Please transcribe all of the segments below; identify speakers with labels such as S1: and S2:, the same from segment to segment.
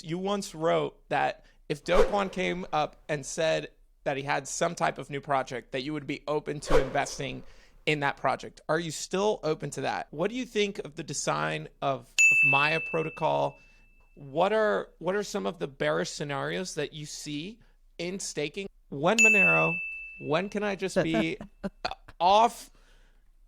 S1: You once wrote that if Do Kwon came up and said that he had some type of new project, that you would be open to investing in that project. Are you still open to that? What do you think of the design of Maya protocol? What are some of the bearish scenarios that you see in staking? When Monero, when can I just be off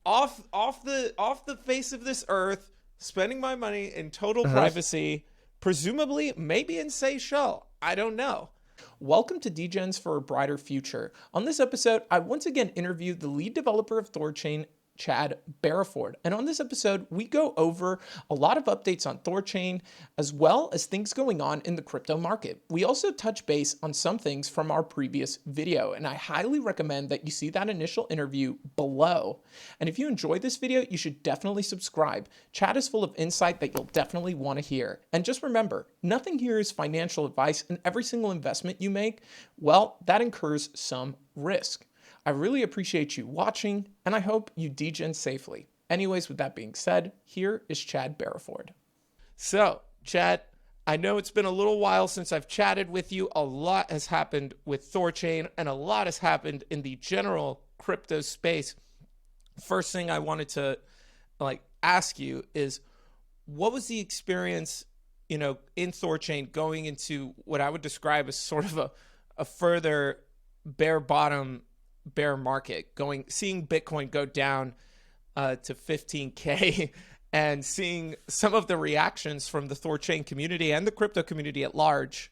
S1: the face of this earth, spending my money in total privacy, presumably maybe in Seychelles? I don't know. Welcome to Degens for a Brighter Future. On this episode, I once again interviewed the lead developer of Thorchain, Chad Barraford. And on this episode, we go over a lot of updates on Thorchain, as well as things going on in the crypto market. We also touch base on some things from our previous video, and I highly recommend that you see that initial interview below. And if you enjoyed this video, you should definitely subscribe. Chad is full of insight that you'll definitely want to hear. And just remember, nothing here is financial advice, and every single investment you make, well, that incurs some risk. I really appreciate you watching, and I hope you degen safely. Anyways, with that being said, here is Chad Barraford. So, Chad, I know it's been a little while since I've chatted with you. A lot has happened with Thorchain, and a lot has happened in the general crypto space. First thing I wanted to ask you is, what was the experience, in Thorchain going into what I would describe as sort of a further bear market, seeing Bitcoin go down to 15K and seeing some of the reactions from the Thorchain community and the crypto community at large?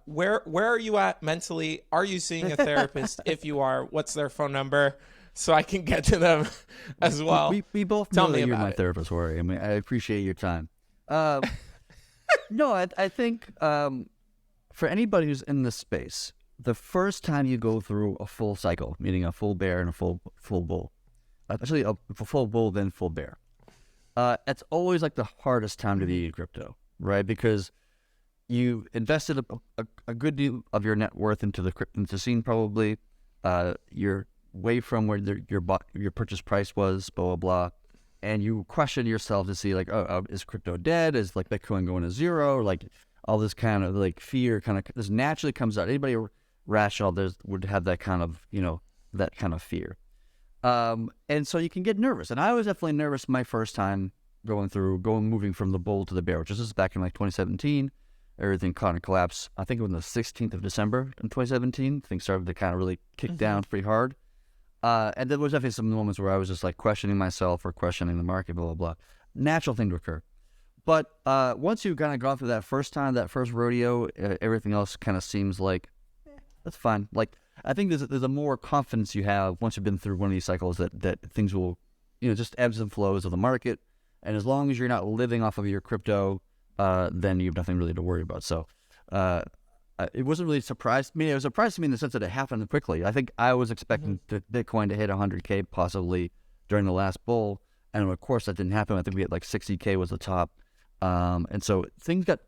S1: Where are you at mentally? Are you seeing a therapist? If you are, what's their phone number so I can get to them as well?
S2: We both know that you're my therapist, Rory. I mean, I appreciate your time. No, I think for anybody who's in this space, the first time you go through a full cycle, meaning a full bear and a full bull, actually a full bull then full bear, it's always like the hardest time to be in crypto, right? Because you invested a good deal of your net worth into the scene, probably. You're way from where your purchase price was, blah blah blah, and you question yourself to see is crypto dead? Is Bitcoin going to zero? All this kind of fear this naturally comes out. Anybody rational would have that kind of fear, and so you can get nervous. And I was definitely nervous my first time moving from the bull to the bear, which is back in 2017. Everything kind of collapsed. I think it was the 16th of December in 2017. Things started to kind of really kick down pretty hard, and there was definitely some moments where I was just questioning myself or questioning the market, blah blah blah. Natural thing to occur. But once you've kind of gone through that first rodeo, everything else kind of seems that's fine. I think there's a more confidence you have once you've been through one of these cycles that things will, just ebbs and flows of the market. And as long as you're not living off of your crypto, then you have nothing really to worry about. So it wasn't really surprised to me. It was surprised to me in the sense that it happened quickly. I think I was expecting Bitcoin to hit 100K possibly during the last bull. And of course that didn't happen. I think we had 60K was the top. And so things got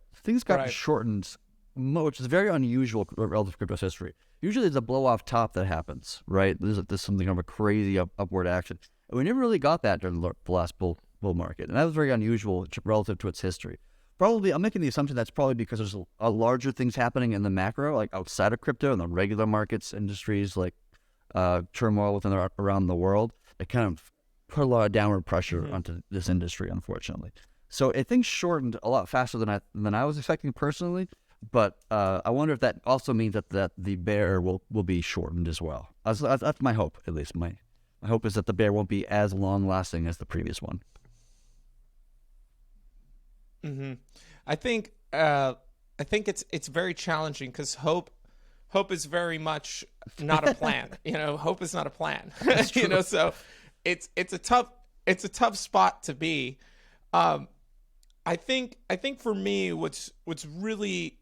S1: right. shortened,
S2: which is very unusual relative to crypto's history. Usually there's a blow-off top that happens, right? There's something of a crazy upward action. And we never really got that during the last bull market. And that was very unusual relative to its history. Probably, I'm making the assumption that's probably because there's a larger things happening in the macro, outside of crypto and the regular markets, industries, turmoil around the world. It kind of put a lot of downward pressure onto this industry, unfortunately. So things shortened a lot faster than I was expecting personally. But I wonder if that also means that the bear will be shortened as well. That's my hope, at least. My hope is that the bear won't be as long-lasting as the previous one.
S1: I think it's very challenging because hope is very much not a plan. Hope is not a plan. So it's a tough spot to be. I think for me, what's really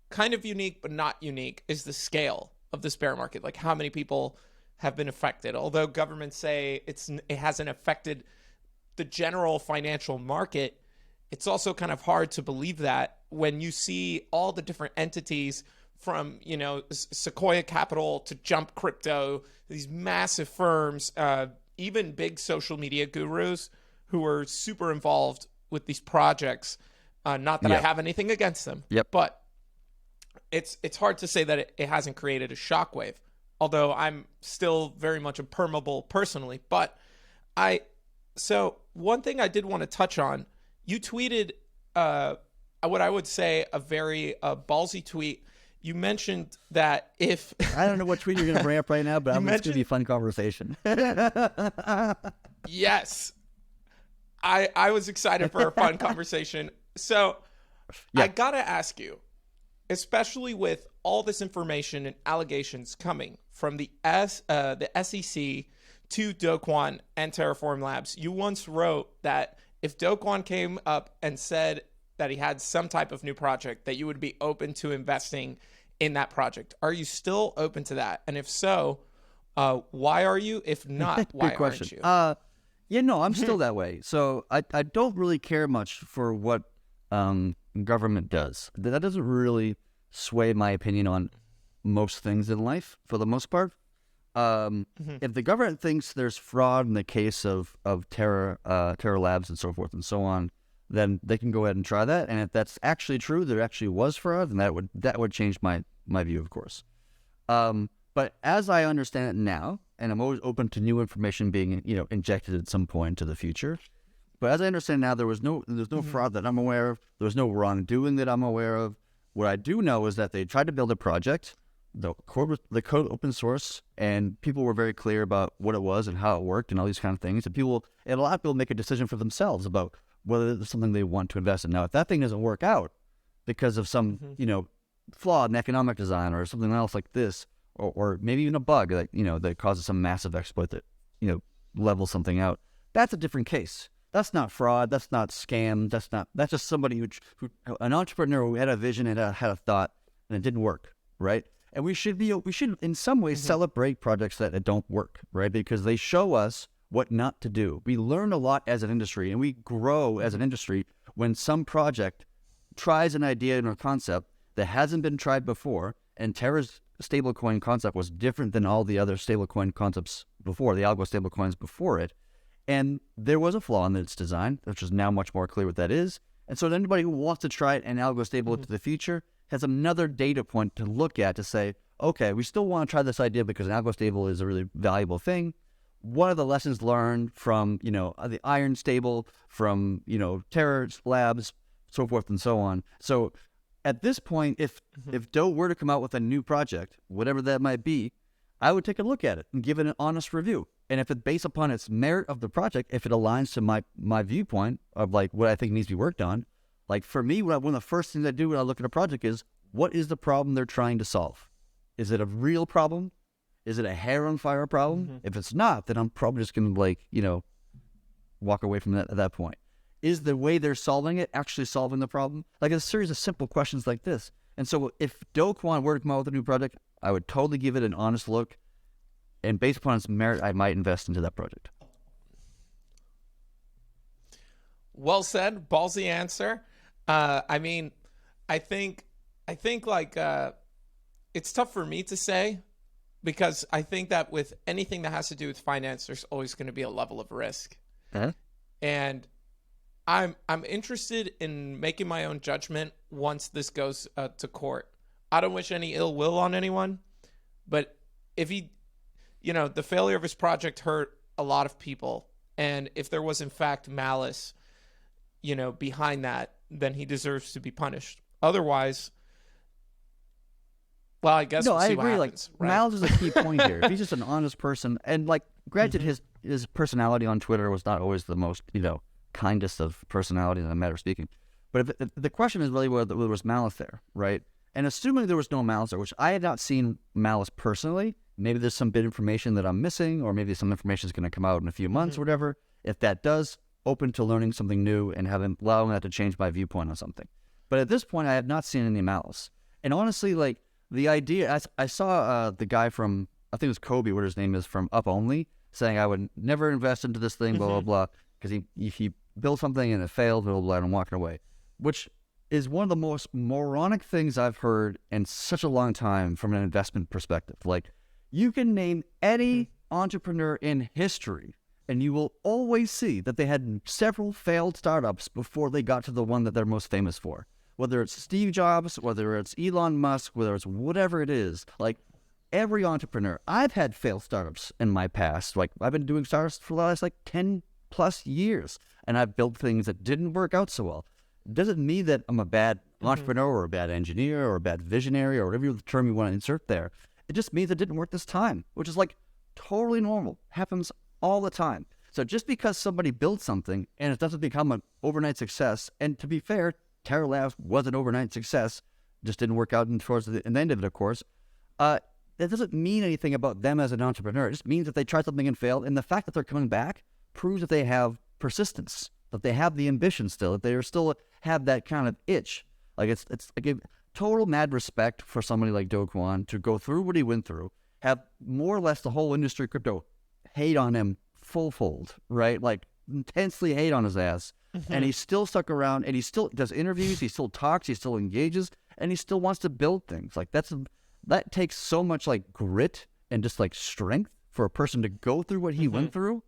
S1: kind of unique but not unique is the scale of this bear market. How many people have been affected? Although governments say it hasn't affected the general financial market, it's also kind of hard to believe that when you see all the different entities from Sequoia Capital to Jump Crypto, these massive firms, even big social media gurus who are super involved with these projects, Not that I have anything against them.
S2: Yep.
S1: But it's hard to say that it hasn't created a shockwave. Although I'm still very much a permeable personally. But so one thing I did want to touch on, you tweeted what I would say a very ballsy tweet. You mentioned that if
S2: I don't know what tweet you're going to bring up right now, but it's going to be a fun conversation.
S1: Yes. I was excited for a fun conversation. So I got to ask you, especially with all this information and allegations coming from the SEC to Do Kwon and Terraform Labs, you once wrote that if Do Kwon came up and said that he had some type of new project, that you would be open to investing in that project. Are you still open to that? And if so, why are you? If not, why aren't you?
S2: I'm still that way. So I don't really care much for what government does. That doesn't really sway my opinion on most things in life, for the most part. If the government thinks there's fraud in the case of Terra Labs and so forth and so on, then they can go ahead and try that. And if that's actually true, there actually was fraud, then that would change my view, of course. But as I understand it now, and I'm always open to new information being injected at some point into the future. But as I understand now, there's no fraud that I'm aware of. There's no wrongdoing that I'm aware of. What I do know is that they tried to build a project. The code open source, and people were very clear about what it was and how it worked and all these kind of things. And a lot of people make a decision for themselves about whether it's something they want to invest in. Now, if that thing doesn't work out because of some, flaw in economic design or something else like this, or maybe even a bug that causes some massive exploit that, levels something out, that's a different case. That's not fraud. That's not scam. That's just somebody who an entrepreneur who had a vision and had a thought and it didn't work, right? And we should in some ways celebrate projects that don't work, right? Because they show us what not to do. We learn a lot as an industry, and we grow as an industry when some project tries an idea or concept that hasn't been tried before. And Terra's stablecoin concept was different than all the other stablecoin concepts before, the algo stablecoins before it. And there was a flaw in its design, which is now much more clear what that is. And so anybody who wants to try it and algo stable into the future has another data point to look at to say, okay, we still want to try this idea because an algo stable is a really valuable thing. What are the lessons learned from, the Iron Stable, from, Terra Labs, so forth and so on. So at this point, if Do were to come out with a new project, whatever that might be, I would take a look at it and give it an honest review. And if it's based upon its merit of the project, if it aligns to my viewpoint of what I think needs to be worked on, for me, one of the first things I do when I look at a project is, what is the problem they're trying to solve? Is it a real problem? Is it a hair on fire problem? If it's not, then I'm probably just going to walk away from that at that point. Is the way they're solving it actually solving the problem? A series of simple questions like this. And so if Do Kwon were to come out with a new project, I would totally give it an honest look. And based upon its merit, I might invest into that project.
S1: Well said. Ballsy answer. I think it's tough for me to say, because I think that with anything that has to do with finance, there's always going to be a level of risk. And I'm interested in making my own judgment once this goes to court. I don't wish any ill will on anyone, but if the failure of his project hurt a lot of people, and if there was in fact malice, behind that, then he deserves to be punished. Otherwise, well, I guess we'll see what happens. Right?
S2: Malice is a key point here. If he's just an honest person, and granted, his personality on Twitter was not always the most, kindest of personalities in a matter of speaking. But if the question is really whether there was malice there, right? And assuming there was no malice there, which I had not seen malice personally, maybe there's some bit of information that I'm missing, or maybe some information is going to come out in a few months or whatever. If that does, open to learning something new and allowing that to change my viewpoint on something. But at this point, I have not seen any malice. And honestly, the idea, I saw the guy from, I think it was Kobe, what his name is, from Up Only, saying I would never invest into this thing, blah, blah, blah, because he built something and it failed, blah, blah, blah, and I'm walking away, which is one of the most moronic things I've heard in such a long time from an investment perspective. You can name any entrepreneur in history and you will always see that they had several failed startups before they got to the one that they're most famous for. Whether it's Steve Jobs, whether it's Elon Musk, whether it's whatever it is, like every entrepreneur, I've had failed startups in my past. Like I've been doing startups for the last 10 plus years, and I've built things that didn't work out so well. It doesn't mean that I'm a bad entrepreneur or a bad engineer or a bad visionary or whatever term you want to insert there. It just means it didn't work this time, which is like totally normal. Happens all the time. So just because somebody builds something and it doesn't become an overnight success, and to be fair, Terra Labs was an overnight success, just didn't work out towards the end of it, of course. That doesn't mean anything about them as an entrepreneur. It just means that they tried something and failed, and the fact that they're coming back proves that they have persistence, that they have the ambition still, that they are still have that kind of itch. Like it's like a total mad respect for somebody like Do Kwon to go through what he went through, have more or less the whole industry crypto hate on him full fold, right? Like intensely hate on his ass. And he still stuck around, and he still does interviews, he still talks, he still engages, and he still wants to build things. Like that takes so much like grit and just like strength for a person to go through what he went through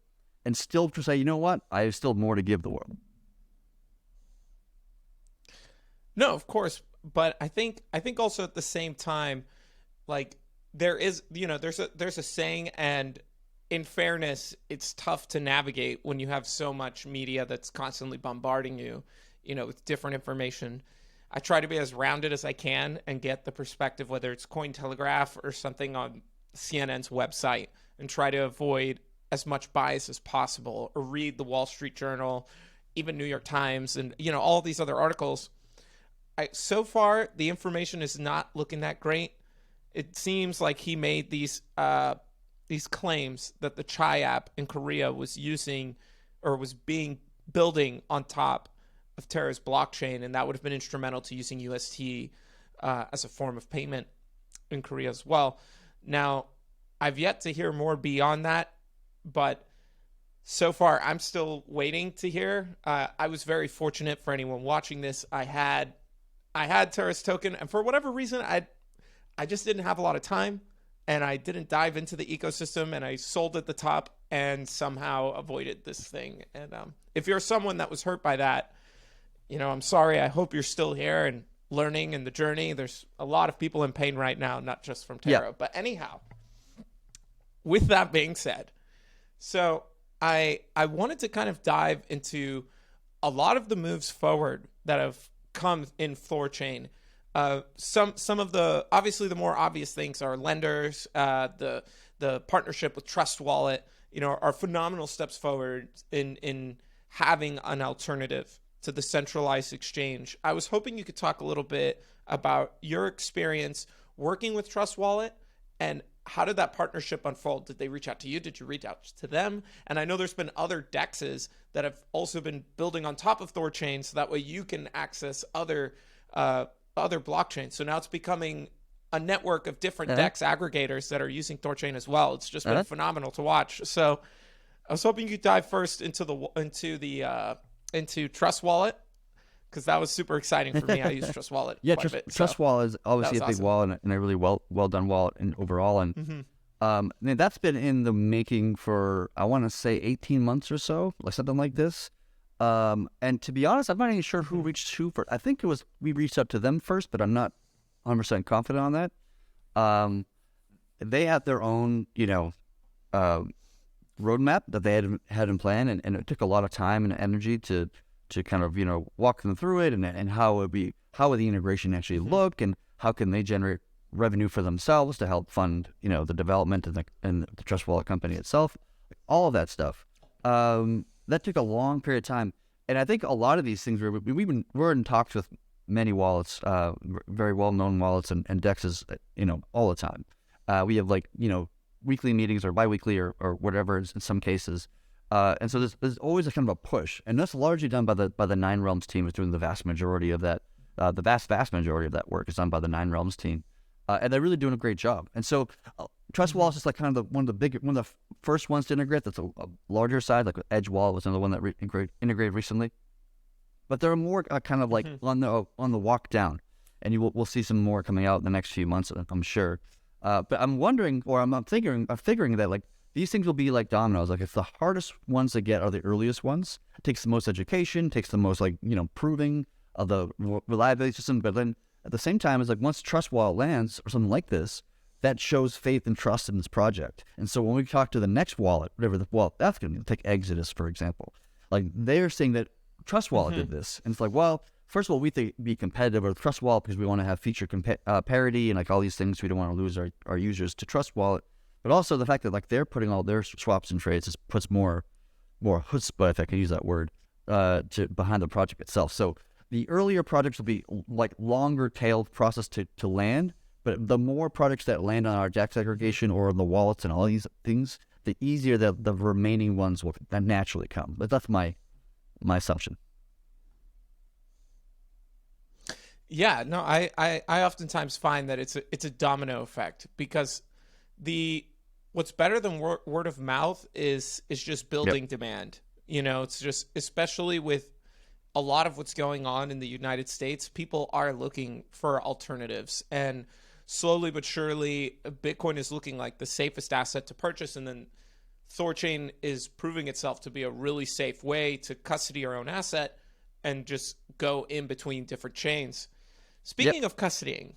S2: and still to say, you know what, I have still more to give the world.
S1: No, of course, but I think also at the same time, like there is, there's a saying, and in fairness, it's tough to navigate when you have so much media that's constantly bombarding you, with different information. I try to be as rounded as I can and get the perspective, whether it's Cointelegraph or something on CNN's website, and try to avoid as much bias as possible, or read the Wall Street Journal, even New York Times, and, all these other articles. So far, the information is not looking that great. It seems like he made these claims that the Chai app in Korea was using or was building on top of Terra's blockchain, and that would have been instrumental to using UST as a form of payment in Korea as well. Now, I've yet to hear more beyond that, but so far I'm still waiting to hear. I was very fortunate, for anyone watching this. I had Terra's token, and for whatever reason, I just didn't have a lot of time, and I didn't dive into the ecosystem, and I sold at the top and somehow avoided this thing. And if you're someone that was hurt by that, I'm sorry. I hope you're still here and learning in the journey. There's a lot of people in pain right now, not just from Terra. Yeah. But anyhow, with that being said, so I wanted to kind of dive into a lot of the moves forward that have come in Thorchain. Some of the, obviously the more obvious things are lenders, the partnership with Trust Wallet, are phenomenal steps forward in having an alternative to the centralized exchange. I was hoping you could talk a little bit about your experience working with Trust Wallet, and how did that partnership unfold? Did they reach out to you? Did you reach out to them? And I know there's been other DEXs that have also been building on top of Thorchain, so that way you can access other blockchains. So now it's becoming a network of different DEX aggregators that are using Thorchain as well. It's just been phenomenal to watch. So I was hoping you could dive first into Trust Wallet, because that was super exciting for me. I use Trust Wallet.
S2: Yeah,
S1: quite a bit,
S2: Trust Wallet is obviously a big wallet and a really well done wallet and overall. And that's been in the making for, I want to say, 18 months or so, like something like this. And to be honest, I'm not even sure who reached who first. I think we reached out to them first, but I'm not 100% confident on that. They had their own, roadmap that they had in plan, and it took a lot of time and energy to kind of walk them through it, and how would the integration actually look, and how can they generate revenue for themselves to help fund the development and the Trust Wallet company itself, all of that stuff. That took a long period of time, and I think a lot of these things we're in talks with many wallets, very well known wallets and DEXs, all the time. We have weekly meetings or biweekly or whatever in some cases. And so there's always a kind of a push, and that's largely done by the Nine Realms team, is doing the vast majority of that. The vast majority of that work is done by the Nine Realms team, and they're really doing a great job. And so Trust Wallet is like kind of one of the first ones to integrate. That's a larger side, like Edge Wallet was another one that integrated recently. But there are more kind of like on the walk down, and we'll see some more coming out in the next few months, I'm sure. But I'm wondering, or I'm figuring that like these things will be like dominoes. Like, it's the hardest ones to get are the earliest ones. It takes the most education, takes the most, like, proving of the reliability system. But then at the same time, it's like once Trust Wallet lands or something like this, that shows faith and trust in this project. And so when we talk to the next wallet, whatever the wallet that's going to be, take Exodus, for example, like, they're saying that Trust Wallet did this. And it's like, well, first of all, we think be competitive with Trust Wallet because we want to have feature parity and like all these things. We don't want to lose our users to Trust Wallet. But also the fact that like they're putting all their swaps and trades just puts more chutzpah, if I can use that word, behind the project itself. So the earlier projects will be like longer tailed process to land, but the more projects that land on our DEX aggregation or the wallets and all these things, the easier that the remaining ones will naturally come. But that's my assumption.
S1: Yeah, no, I oftentimes find that it's a domino effect, because what's better than word of mouth is just building demand. It's just, especially with a lot of what's going on in the United States, people are looking for alternatives, and slowly but surely Bitcoin is looking like the safest asset to purchase. And then Thorchain is proving itself to be a really safe way to custody your own asset and just go in between different chains. Speaking of custodying,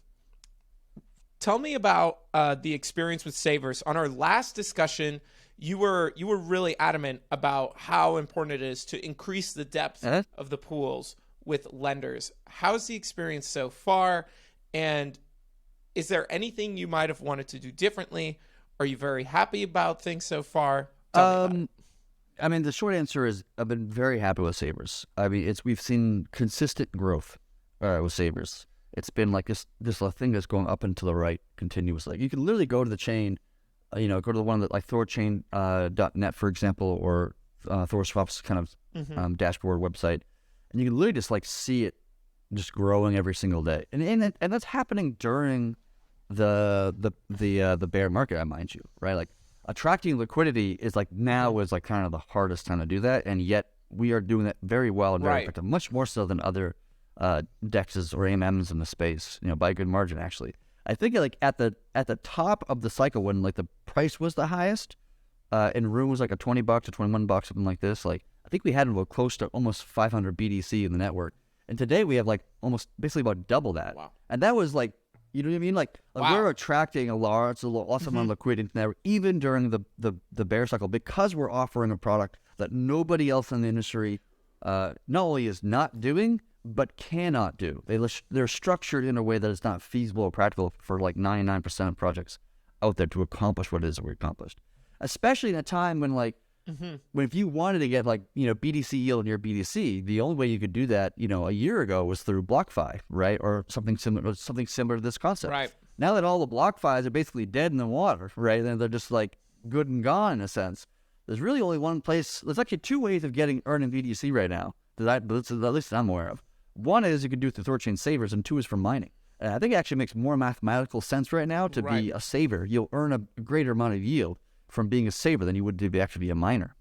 S1: tell me about the experience with savers. On our last discussion, you were really adamant about how important it is to increase the depth of the pools with lenders. How's the experience so far? And is there anything you might have wanted to do differently? Are you very happy about things so far? Tell me about it.
S2: I mean, the short answer is I've been very happy with savers. I mean, we've seen consistent growth with savers. It's been like this thing that's going up and to the right continuously. You can literally go to the chain, go to the one that like Thorchain.net, for example, or ThorSwap's kind of dashboard website, and you can literally just like see it just growing every single day, and that's happening during the bear market, I mind you, right? Like, attracting liquidity is like now is like kind of the hardest time to do that, and yet we are doing that very well and very effective, much more so than other DEXs or AMMs in the space, by a good margin, actually. I think like at the top of the cycle when like the price was the highest, and rune was like a $20 or $21, something like this. Like, I think we had close to almost 500 BDC in the network, and today we have like almost basically about double that.
S1: Wow.
S2: And that was like, you know what I mean? Like we're attracting a large, awesome amount of liquidity into the network, even during the bear cycle, because we're offering a product that nobody else in the industry not only is not doing, but cannot do. They're structured in a way that is not feasible or practical for like 99% of projects out there to accomplish what it is that we accomplished. Especially in a time when like, when if you wanted to get like, BDC yield in your BDC, the only way you could do that, a year ago was through BlockFi, right? Or something similar to this concept.
S1: Right.
S2: Now that all the BlockFis are basically dead in the water, right? And they're just like good and gone in a sense. There's really only one place. There's actually two ways of earning BDC right now that at least I'm aware of. One is you can do it through Thorchain savers, and two is for mining. And I think it actually makes more mathematical sense right now to be a saver. You'll earn a greater amount of yield from being a saver than you would to actually be a miner.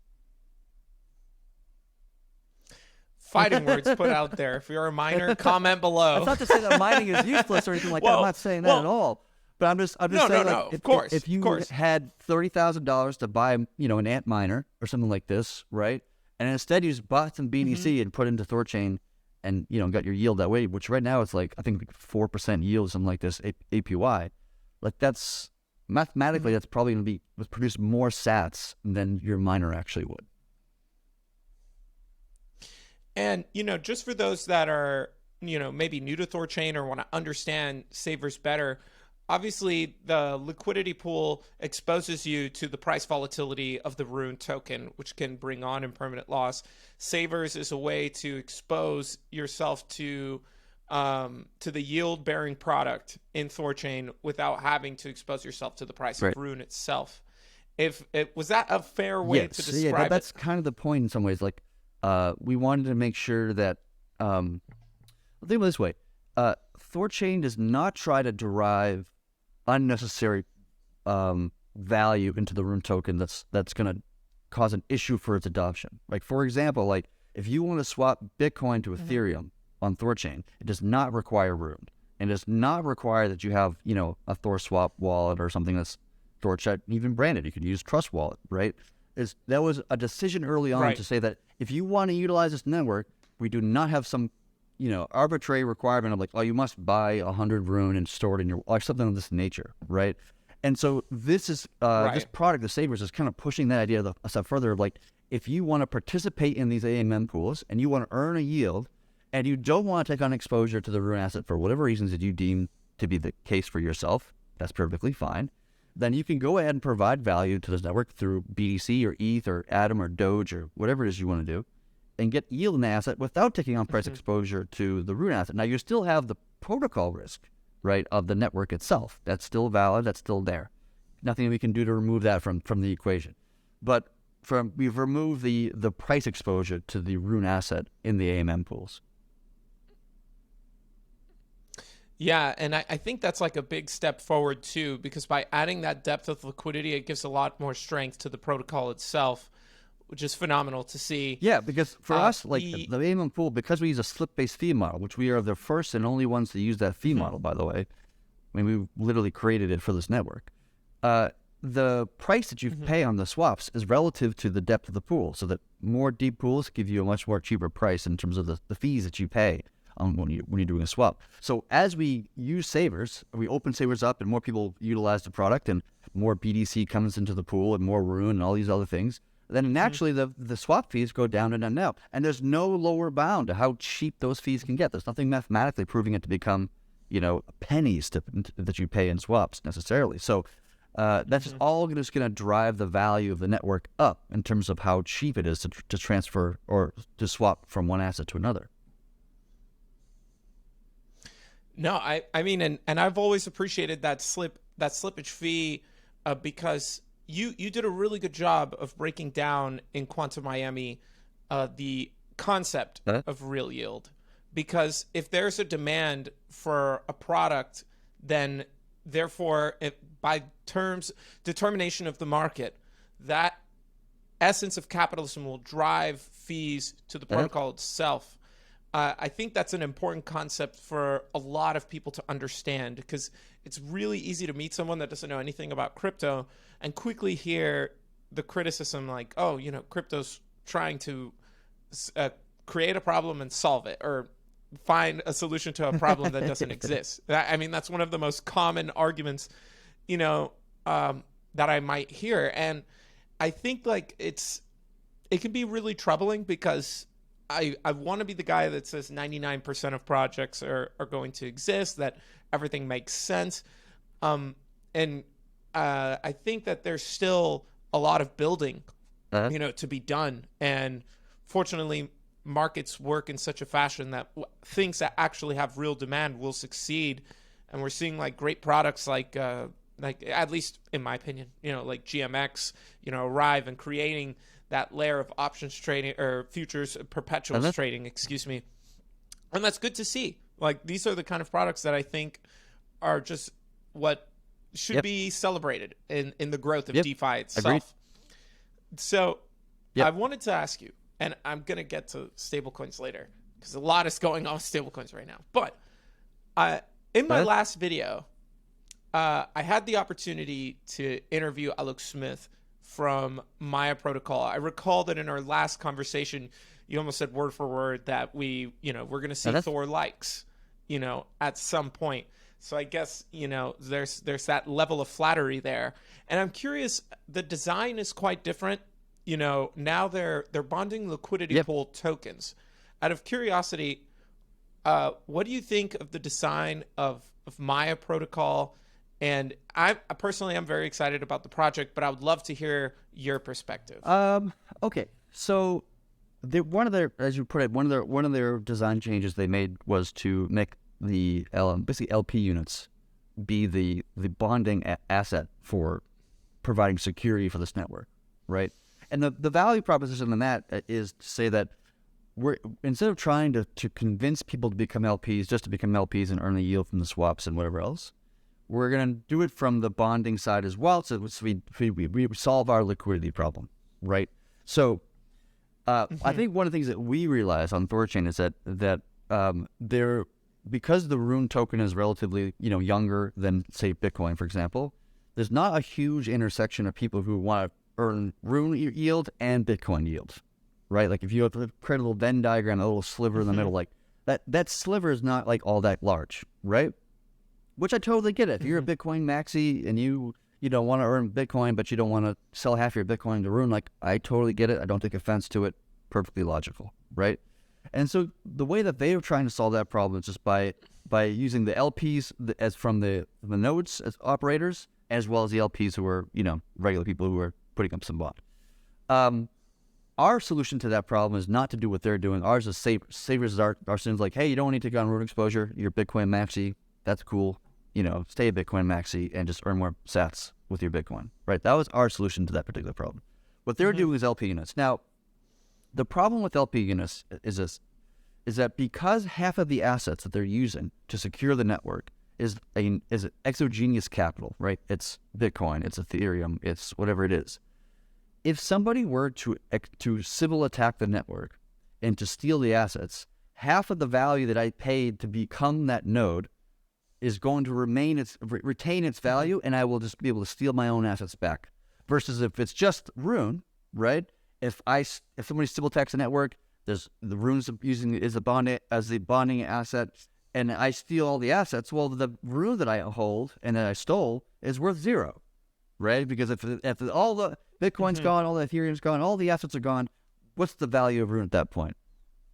S1: Fighting words put out there. If you're a miner, comment below.
S2: It's not to say that mining is useless or anything like that. I'm not saying that at all. But I'm just saying, like, if you had $30,000 to buy, an ant miner or something like this, right? And instead you just bought some BDC and put into Thorchain and, got your yield that way, which right now it's like, I think like 4% yield, something like this, APY. Like, that's mathematically, that's probably going to produce more sats than your miner actually would.
S1: And, just for those that are, maybe new to Thorchain or want to understand savers better, obviously the liquidity pool exposes you to the price volatility of the rune token, which can bring on impermanent loss. Savers is a way to expose yourself to the yield-bearing product in Thorchain without having to expose yourself to the price of rune itself. Was that a fair way to describe it?
S2: That's kind of the point in some ways. Like, we wanted to make sure that, think of it this way, Thorchain does not try to derive unnecessary value into the rune token that's going to cause an issue for its adoption. Like, for example, like if you want to swap Bitcoin to Ethereum on Thorchain, it does not require rune. It does not require that you have, a ThorSwap wallet or something that's Thorchain even branded. You could use Trust Wallet, right? That was a decision early on to say that if you want to utilize this network, we do not have some, arbitrary requirement of like, oh, you must buy 100 rune and store it in your, or something of this nature, right? And so this is this product, the Savers, is kind of pushing that idea a step further of like, if you want to participate in these AMM pools and you want to earn a yield, and you don't want to take on exposure to the rune asset for whatever reasons that you deem to be the case for yourself, that's perfectly fine. Then you can go ahead and provide value to this network through BTC or ETH or Atom or Doge or whatever it is you want to do, and get yield in the asset without taking on price exposure to the rune asset. Now, you still have the protocol risk, right, of the network itself. That's still valid. That's still there. Nothing we can do to remove that from the equation. But we've removed the price exposure to the rune asset in the AMM pools.
S1: Yeah, and I think that's like a big step forward too, because by adding that depth of liquidity, it gives a lot more strength to the protocol itself, which is phenomenal to see.
S2: Yeah, because for us, like the AMM pool, because we use a slip-based fee model, which we are the first and only ones to use that fee model, by the way. I mean, we literally created it for this network. The price that you pay on the swaps is relative to the depth of the pool, so that more deep pools give you a much more cheaper price in terms of the fees that you pay when you're doing a swap. So as we use Savers, we open Savers up and more people utilize the product and more BTC comes into the pool and more rune and all these other things, then naturally the swap fees go down and down now. And there's no lower bound to how cheap those fees can get. There's nothing mathematically proving it to become, pennies that you pay in swaps necessarily. So that's just all just going to drive the value of the network up in terms of how cheap it is to transfer or to swap from one asset to another.
S1: No, I mean, and I've always appreciated that slippage fee because you did a really good job of breaking down in Quantum Miami the concept of real yield. Because if there's a demand for a product, then therefore, by determination of the market, that essence of capitalism will drive fees to the protocol itself. I think that's an important concept for a lot of people to understand, because it's really easy to meet someone that doesn't know anything about crypto and quickly hear the criticism like, oh, crypto's trying to create a problem and solve it, or find a solution to a problem that doesn't exist. I mean, that's one of the most common arguments, that I might hear. And I think like it can be really troubling, because I want to be the guy that says 99% of projects are going to exist, that everything makes sense. And I think that there's still a lot of building, to be done. And fortunately, markets work in such a fashion that things that actually have real demand will succeed. And we're seeing like great products like at least in my opinion, like GMX, arrive and creating that layer of options trading or futures perpetuals trading, excuse me. And that's good to see. Like, these are the kind of products that I think are just what should be celebrated in the growth of DeFi itself.
S2: Agreed.
S1: So I wanted to ask you, and I'm going to get to stablecoins later because a lot is going on with stablecoins right now. But in my last video, I had the opportunity to interview Alok Smith from Maya Protocol. I recall that in our last conversation, you almost said word for word that we're going to see Thor likes, at some point. So I guess, there's that level of flattery there. And I'm curious, the design is quite different. Now they're bonding liquidity pool tokens. Out of curiosity, what do you think of the design of Maya Protocol? And I personally, I'm very excited about the project, but I would love to hear your perspective.
S2: Okay, so one of their design changes they made was to make the basically LP units be the bonding asset for providing security for this network, right? And the value proposition in that is to say that we're, instead of trying to convince people to become LPs just to become LPs and earn the yield from the swaps and whatever else, we're going to do it from the bonding side as well, so we solve our liquidity problem, right? So I think one of the things that we realize on Thorchain is that because the rune token is relatively younger than, say, Bitcoin, for example, there's not a huge intersection of people who want to earn rune yield and Bitcoin yield, right? Like if you have to create a little Venn diagram, a little sliver in the middle, like that sliver is not like all that large, right? Which I totally get it. If you're a Bitcoin maxi and you don't want to earn Bitcoin, but you don't want to sell half your Bitcoin to rune, like I totally get it. I don't take offense to it. Perfectly logical, right? And so the way that they were trying to solve that problem is just by using the LPs as from the nodes as operators, as well as the LPs who are, regular people who are putting up some bond. Our solution to that problem is not to do what they're doing. Ours is savers our sins. Like, hey, you don't need to take on rune exposure. You're Bitcoin maxi. That's cool. Stay a Bitcoin maxi and just earn more sats with your Bitcoin, right? That was our solution to that particular problem. What they're doing is LP units. Now, the problem with LP units is that because half of the assets that they're using to secure the network is exogenous capital, right? It's Bitcoin, it's Ethereum, it's whatever it is. If somebody were to civil attack the network and to steal the assets, half of the value that I paid to become that node is going to retain its value, and I will just be able to steal my own assets back. Versus if it's just rune, right? If somebody civil attacks the network, there's the runes using as the bonding asset, and I steal all the assets. Well, the rune that I hold and that I stole is worth zero, right? Because if all the Bitcoin's gone, all the Ethereum's gone, all the assets are gone, what's the value of rune at that point?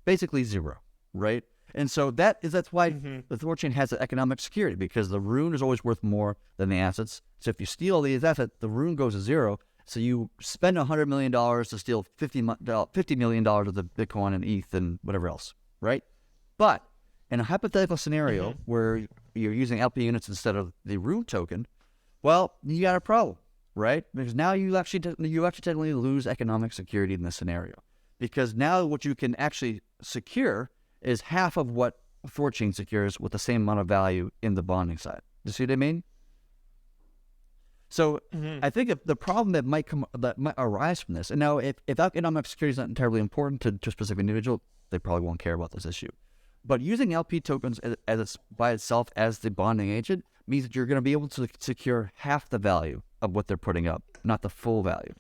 S2: Basically zero, right? And so that's why the Thorchain has the economic security, because the rune is always worth more than the assets. So if you steal these assets, the rune goes to zero. So you spend $100 million to steal $50 million of the Bitcoin and ETH and whatever else, right? But in a hypothetical scenario where you're using LP units instead of the rune token, well, you got a problem, right? Because now you actually technically lose economic security in this scenario, because now what you can actually secure is half of what Thorchain secures with the same amount of value in the bonding side. You see what I mean? So I think if the problem that might arise from this, and now if economic security is not entirely important to a specific individual, they probably won't care about this issue. But using LP tokens as by itself as the bonding agent means that you're going to be able to secure half the value of what they're putting up, not the full value.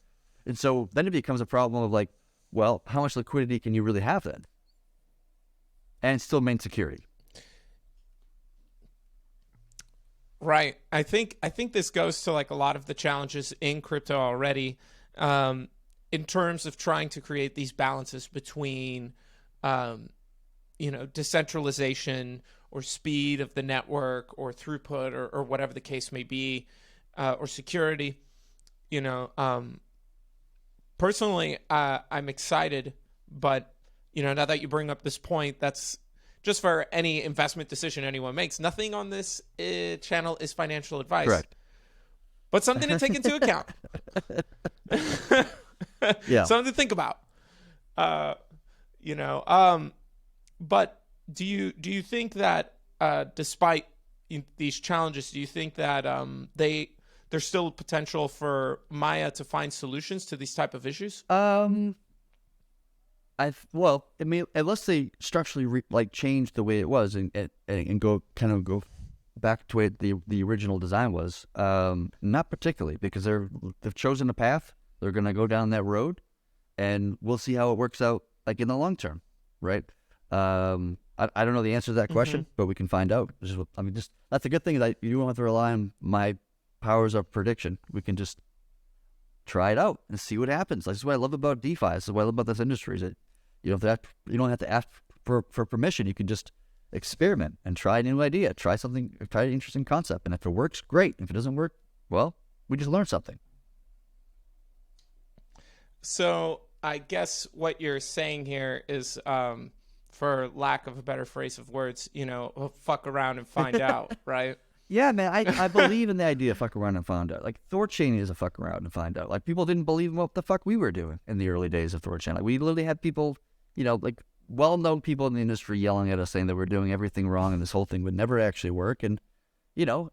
S2: And so then it becomes a problem of like, well, how much liquidity can you really have then? And still maintain security.
S1: Right. I think this goes to like a lot of the challenges in crypto already, in terms of trying to create these balances between, decentralization or speed of the network or throughput or whatever the case may be, or security. Personally, I'm excited, but now that you bring up this point, that's just for any investment decision anyone makes. Nothing on this channel is financial advice.
S2: Correct.
S1: But something to take into account.
S2: Yeah.
S1: Something to think about. But do you think that despite these challenges, do you think that there's still potential for Maya to find solutions to these type of issues?
S2: Unless they structurally change the way it was and go back to what the original design was, not particularly, because they've chosen a path. They're going to go down that road, and we'll see how it works out, like in the long term, right? I don't know the answer to that question, but we can find out. That's a good thing that you don't have to rely on my powers of prediction. We can just try it out and see what happens. That's what I love about DeFi. This is what I love about this industry. Is that you don't have to ask for permission. You can just experiment and try a new idea, try an interesting concept. And if it works, great. If it doesn't work, well, we just learned something.
S1: So I guess what you're saying here is, for lack of a better phrase of words, fuck around and find out, right?
S2: Yeah, man, I believe in the idea of fuck around and find out. Like, Thorchain is a fuck around and find out. Like, people didn't believe what the fuck we were doing in the early days of Thorchain. Like, we literally had people, well-known people in the industry yelling at us saying that we're doing everything wrong and this whole thing would never actually work. And,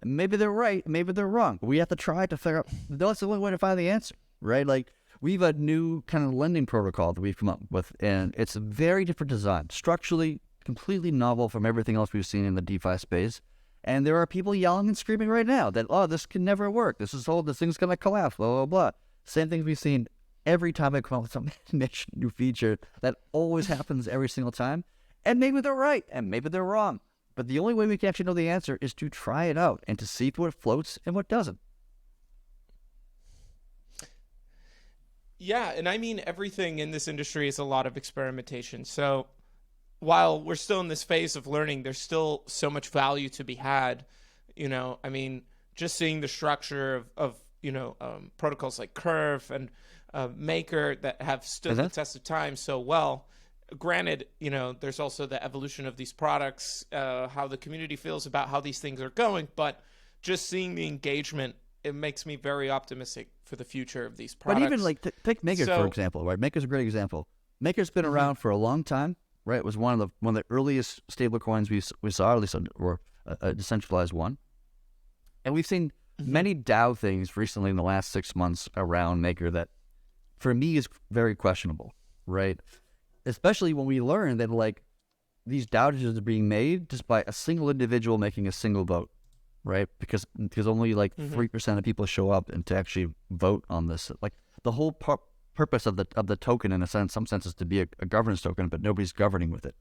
S2: maybe they're right, maybe they're wrong. But we have to try to figure out, that's the only way to find the answer, right? Like, we have a new kind of lending protocol that we've come up with, and it's a very different design. Structurally, completely novel from everything else we've seen in the DeFi space. And there are people yelling and screaming right now that, oh, this can never work. This thing's going to collapse, blah, blah, blah. Same thing we've seen every time I come up with some new feature. That always happens every single time. And maybe they're right, and maybe they're wrong. But the only way we can actually know the answer is to try it out and to see what floats and what doesn't.
S1: Yeah, and I mean, everything in this industry is a lot of experimentation. So while we're still in this phase of learning, there's still so much value to be had. I mean, just seeing the structure of protocols like Curve and Maker that have stood the test of time so well. Granted, there's also the evolution of these products, how the community feels about how these things are going, but just seeing the engagement, it makes me very optimistic for the future of these products.
S2: But even take Maker, for example, right? Maker's a great example. Maker's been around for a long time, right? It was one of the earliest stable coins we saw, at least a decentralized one. And we've seen many DAO things recently in the last 6 months around Maker that, for me, is very questionable, right? Especially when we learn that these DAO decisions are being made just by a single individual making a single vote, right? Because only 3% of people show up and to actually vote on this. The whole purpose of the token, in some sense, is to be a governance token, but nobody's governing with it.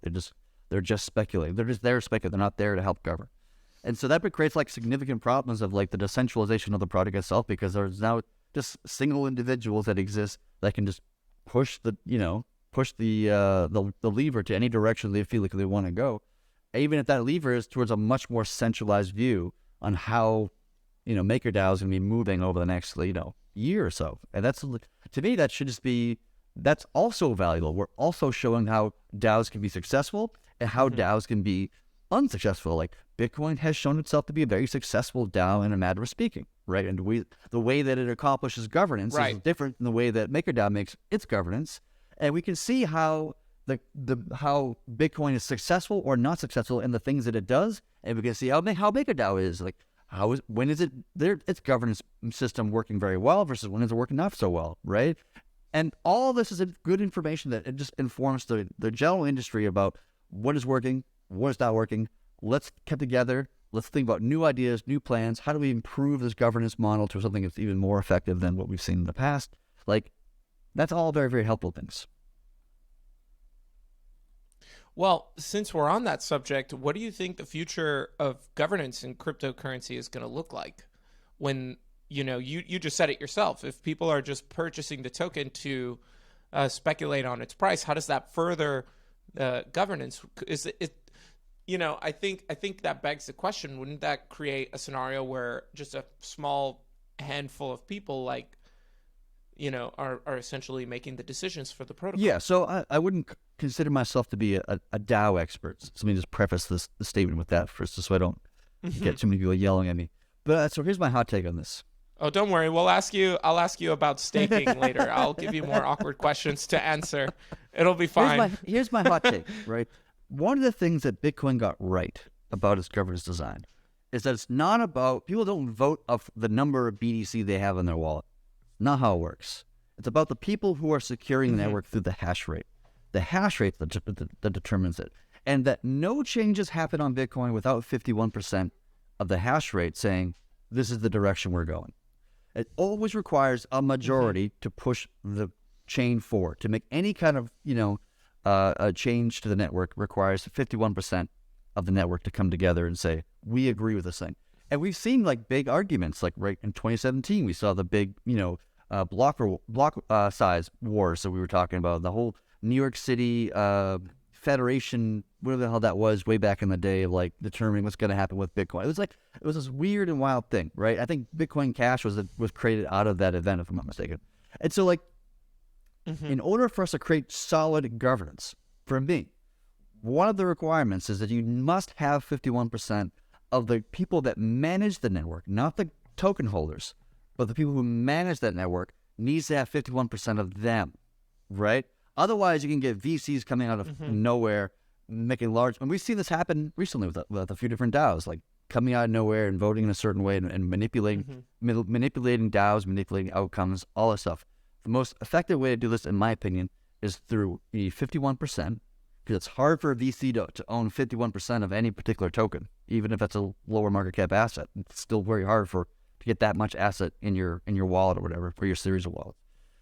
S2: They're just speculating. They're just there to speculate. They're not there to help govern. And so that creates significant problems of the decentralization of the product itself, because there's now just single individuals that exist that can just push the lever to any direction they feel like they want to go, even if that lever is towards a much more centralized view on how Maker DAO is going to be moving over the next year or so. And that's, to me, that's also valuable. We're also showing how DAOs can be successful and how DAOs can be unsuccessful. Bitcoin has shown itself to be a very successful DAO in a matter of speaking, right? And the way that it accomplishes governance is different than the way that Maker DAO makes its governance. And we can see how how Bitcoin is successful or not successful in the things that it does, and we can see how Maker DAO is when is its governance system working very well versus when is it working not so well, right? And all this is good information that it just informs the general industry about what is working, what is not working. Let's get together. Let's think about new ideas, new plans. How do we improve this governance model to something that's even more effective than what we've seen in the past? That's all very, very helpful things.
S1: Well, since we're on that subject, what do you think the future of governance in cryptocurrency is going to look like? When, you just said it yourself. If people are just purchasing the token to speculate on its price, how does that further governance? Is it? I think that begs the question. Wouldn't that create a scenario where just a small handful of people are essentially making the decisions for the protocol?
S2: Yeah, so I wouldn't consider myself to be a DAO expert. So let me just preface the statement with that first, so I don't get too many people yelling at me. But so here's my hot take on this.
S1: Oh, don't worry. I'll ask you about staking later. I'll give you more awkward questions to answer. It'll be fine.
S2: Here's my hot take, right? One of the things that Bitcoin got right about its governance design is that it's not about, people don't vote of the number of BTC they have in their wallet. Not how it works. It's about the people who are securing the network through the hash rate. The hash rate that determines it. And that no changes happen on Bitcoin without 51% of the hash rate saying, this is the direction we're going. It always requires a majority to push the chain forward. To make any kind of, a change to the network requires 51% of the network to come together and say, we agree with this thing. And we've seen big arguments, right in 2017, we saw the big, block size wars that we were talking about, the whole New York City Federation, whatever the hell that was, way back in the day, determining what's going to happen with Bitcoin. It was this weird and wild thing, right? I think Bitcoin Cash was created out of that event, if I'm not mistaken. And so, in order for us to create solid governance, for me, one of the requirements is that you must have 51% of the people that manage the network, not the token holders, but the people who manage that network needs to have 51% of them, right? Otherwise, you can get VCs coming out of nowhere, making large. And we've seen this happen recently with a few different DAOs, coming out of nowhere and voting in a certain way and manipulating DAOs, manipulating outcomes, all this stuff. The most effective way to do this, in my opinion, is through 51% because it's hard for a VC to own 51% of any particular token, even if it's a lower market cap asset. It's still very hard to get that much asset in your wallet or whatever, for your series of wallets.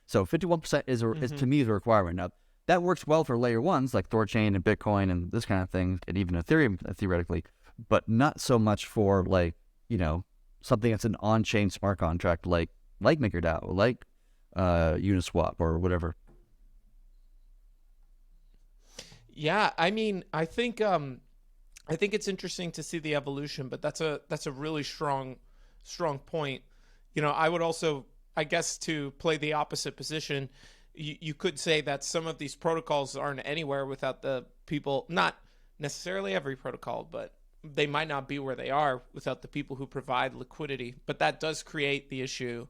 S2: So 51% is to me is a requirement. Now, that works well for layer ones like Thorchain and Bitcoin and this kind of thing, and even Ethereum theoretically, but not so much for something that's an on-chain smart contract like Maker DAO, like Uniswap or whatever.
S1: Yeah, I mean, I think it's interesting to see the evolution, but that's a really strong point. I would also, I guess, to play the opposite position, you could say that some of these protocols aren't anywhere without the people, not necessarily every protocol, but they might not be where they are without the people who provide liquidity. But that does create the issue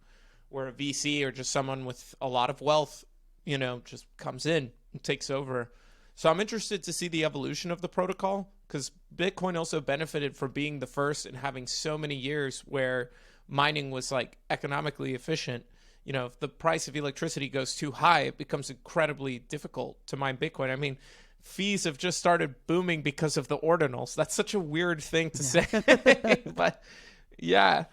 S1: where a VC or just someone with a lot of wealth, just comes in and takes over. So I'm interested to see the evolution of the protocol, because Bitcoin also benefited from being the first and having so many years where mining was economically efficient. If the price of electricity goes too high, it becomes incredibly difficult to mine Bitcoin. I mean, fees have just started booming because of the ordinals. That's such a weird thing to say. But yeah,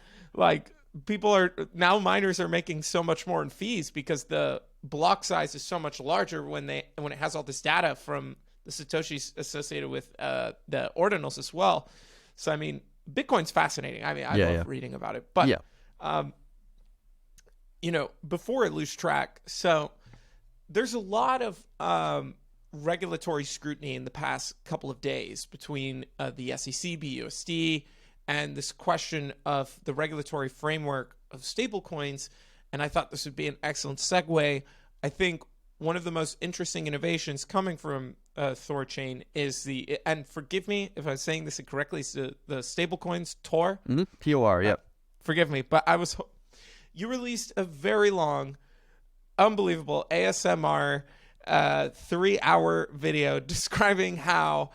S1: miners are making so much more in fees because the block size is so much larger when it has all this data from the Satoshis associated with the ordinals as well. So, I mean, Bitcoin's fascinating. I mean, I love reading about it. But, before I lose track, so there's a lot of regulatory scrutiny in the past couple of days between the SEC, BUSD, and this question of the regulatory framework of stablecoins. And I thought this would be an excellent segue. I think one of the most interesting innovations coming from Thorchain is and forgive me if I'm saying this incorrectly, is the stablecoins Tor.
S2: TOR, yep.
S1: Forgive me, but you released a very long, unbelievable ASMR 3-hour video describing how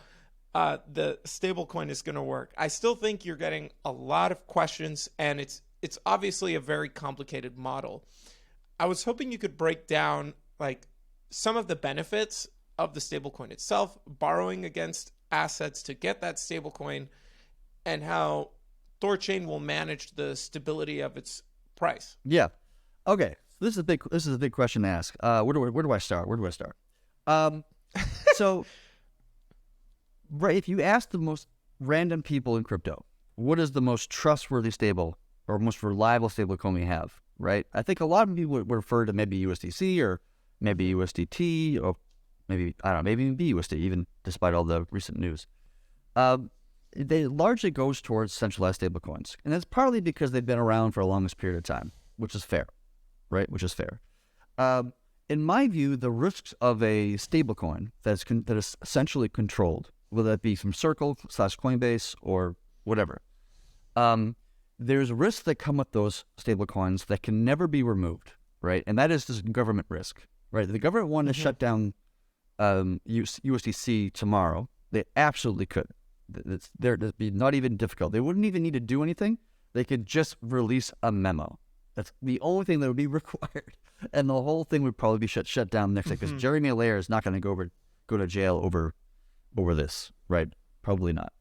S1: the stablecoin is going to work. I still think you're getting a lot of questions, and it's obviously a very complicated model. I was hoping you could break down some of the benefits of the stablecoin itself, borrowing against assets to get that stablecoin, and how Thorchain will manage the stability of its price.
S2: Yeah. Okay. This is a big question to ask. Where do I start? So, right, if you ask the most random people in crypto, what is the most trustworthy stable or most reliable stable coin we have, right? I think a lot of people would refer to maybe USDC or maybe USDT or maybe even BUSD, even despite all the recent news. They largely goes towards centralized stablecoins, and that's partly because they've been around for the longest period of time, which is fair, right? In my view, the risks of a stablecoin that is essentially controlled, whether that be from Circle/Coinbase or whatever, there's risks that come with those stablecoins that can never be removed, right? And that is this government risk, right? The government wanted to shut down USDC tomorrow. They absolutely could. It'd be not even difficult. They wouldn't even need to do anything. They could just release a memo. That's the only thing that would be required, and the whole thing would probably be shut down next day, because Jeremy Allaire is not going to go to jail over this, right? Probably not.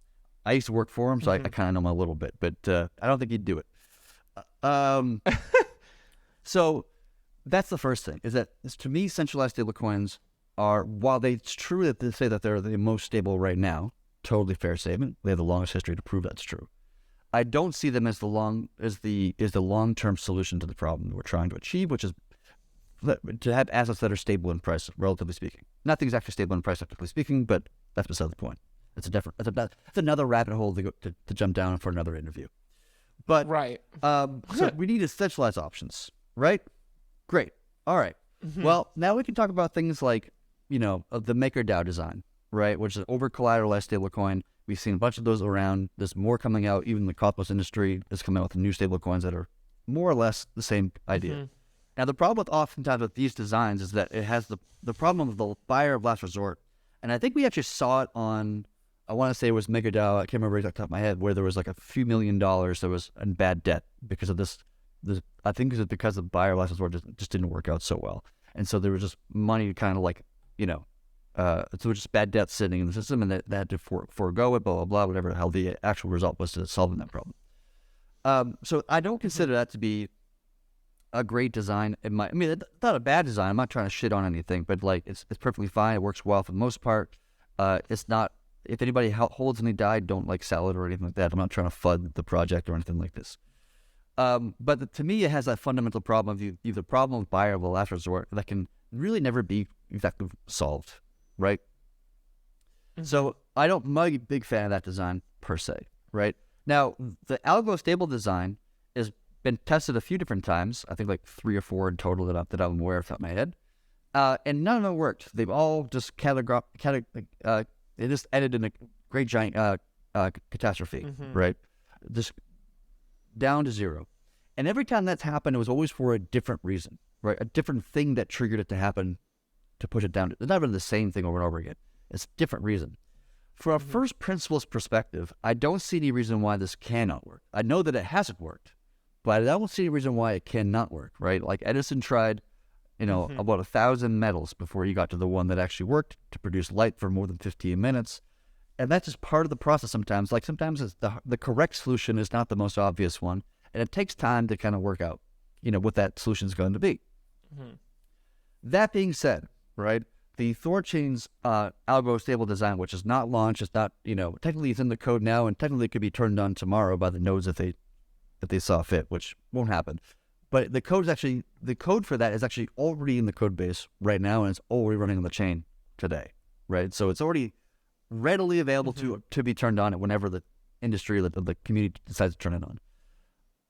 S2: I used to work for him, so I kind of know him a little bit, but I don't think he'd do it. So that's the first thing. Is that to me, centralized stablecoins are, while it's true that they say that they're the most stable right now, totally fair statement. They have the longest history to prove that's true. I don't see them as the long-term solution to the problem that we're trying to achieve, which is to have assets that are stable in price, relatively speaking. Nothing's actually stable in price, technically speaking, but that's beside the point. It's another rabbit hole to jump down for another interview. But
S1: right.
S2: So we need centralized options, right? Great. All right. Well, now we can talk about things like, the Maker DAO design, right? Which is an over-collateralized stablecoin. We've seen a bunch of those around. There's more coming out. Even the Cosmos industry is coming out with new stablecoins that are more or less the same idea. Now, the problem oftentimes with these designs is that it has the problem of the buyer of last resort. And I think we actually saw it on, I want to say it was Maker DAO, I can't remember exactly off the top of my head, where there was a few $1 million that was in bad debt because of this. I think it was because the buyer of last resort just didn't work out so well. And so there was just money kind of so just bad debt sitting in the system, and they had to forego it, blah, blah, blah, whatever the hell the actual result was to solving that problem. So I don't consider that to be a great design. It's not a bad design. I'm not trying to shit on anything, but like it's perfectly fine. It works well for the most part. It's not, if anybody holds any DAI, don't like sell it or anything like that. I'm not trying to FUD the project or anything like this. But to me, it has that fundamental problem of you the problem of buyer of the last resort that can really never be exactly solved, right? So I'm not a big fan of that design per se, right? Now, the algo stable design has been tested a few different times. I think like 3 or 4 in total that I'm aware of off the top of my head. And none of them worked. They've all just they just ended in a great giant catastrophe, right? Just down to zero. And every time that's happened, it was always for a different reason, right? A different thing that triggered it to happen to push it down. It's not really the same thing over and over again. It's a different reason. From a first principles perspective, I don't see any reason why this cannot work. I know that it hasn't worked, but I don't see any reason why it cannot work, right? Like Edison tried, about 1,000 metals before he got to the one that actually worked to produce light for more than 15 minutes. And that's just part of the process sometimes. Like sometimes it's the correct solution is not the most obvious one, and it takes time to kind of work out, what that solution is going to be. That being said, right, the Thorchain's algo stable design, which is not launched, it's not, technically it's in the code now, and technically it could be turned on tomorrow by the nodes if they saw fit, which won't happen. But the code for that is actually already in the code base right now, and it's already running on the chain today, right? So it's already readily available to be turned on whenever the industry, the community decides to turn it on.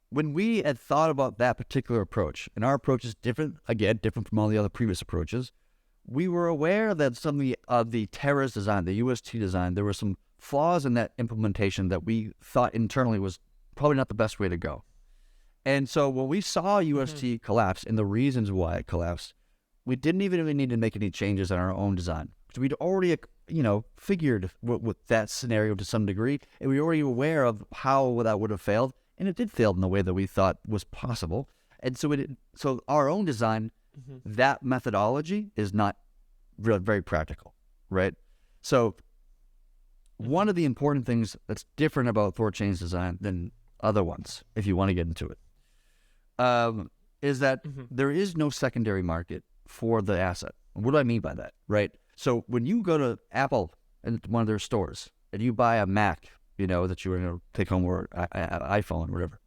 S2: When we had thought about that particular approach, and our approach is different from all the other previous approaches, we were aware that some of the Terra's design, the UST design, there were some flaws in that implementation that we thought internally was probably not the best way to go. And so when we saw UST collapse and the reasons why it collapsed, we didn't even really need to make any changes in our own design. So we'd already, figured with that scenario to some degree, and we were already aware of how that would have failed, and it did fail in the way that we thought was possible. And so our own design, that methodology is not really very practical, right? So one of the important things that's different about Thorchain's design than other ones, if you want to get into it, is that there is no secondary market for the asset. What do I mean by that, right? So when you go to Apple and one of their stores and you buy a Mac, that you were going to take home, or iPhone or whatever,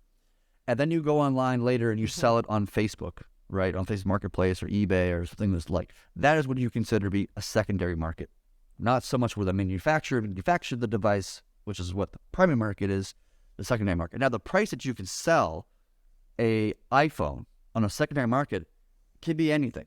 S2: and then you go online later and you sell it on Facebook, right, on Facebook Marketplace or eBay or something that's like, that is what you consider to be a secondary market. Not so much where the manufacturer manufactured the device, which is what the primary market is, the secondary market. Now, the price that you can sell a iPhone on a secondary market can be anything,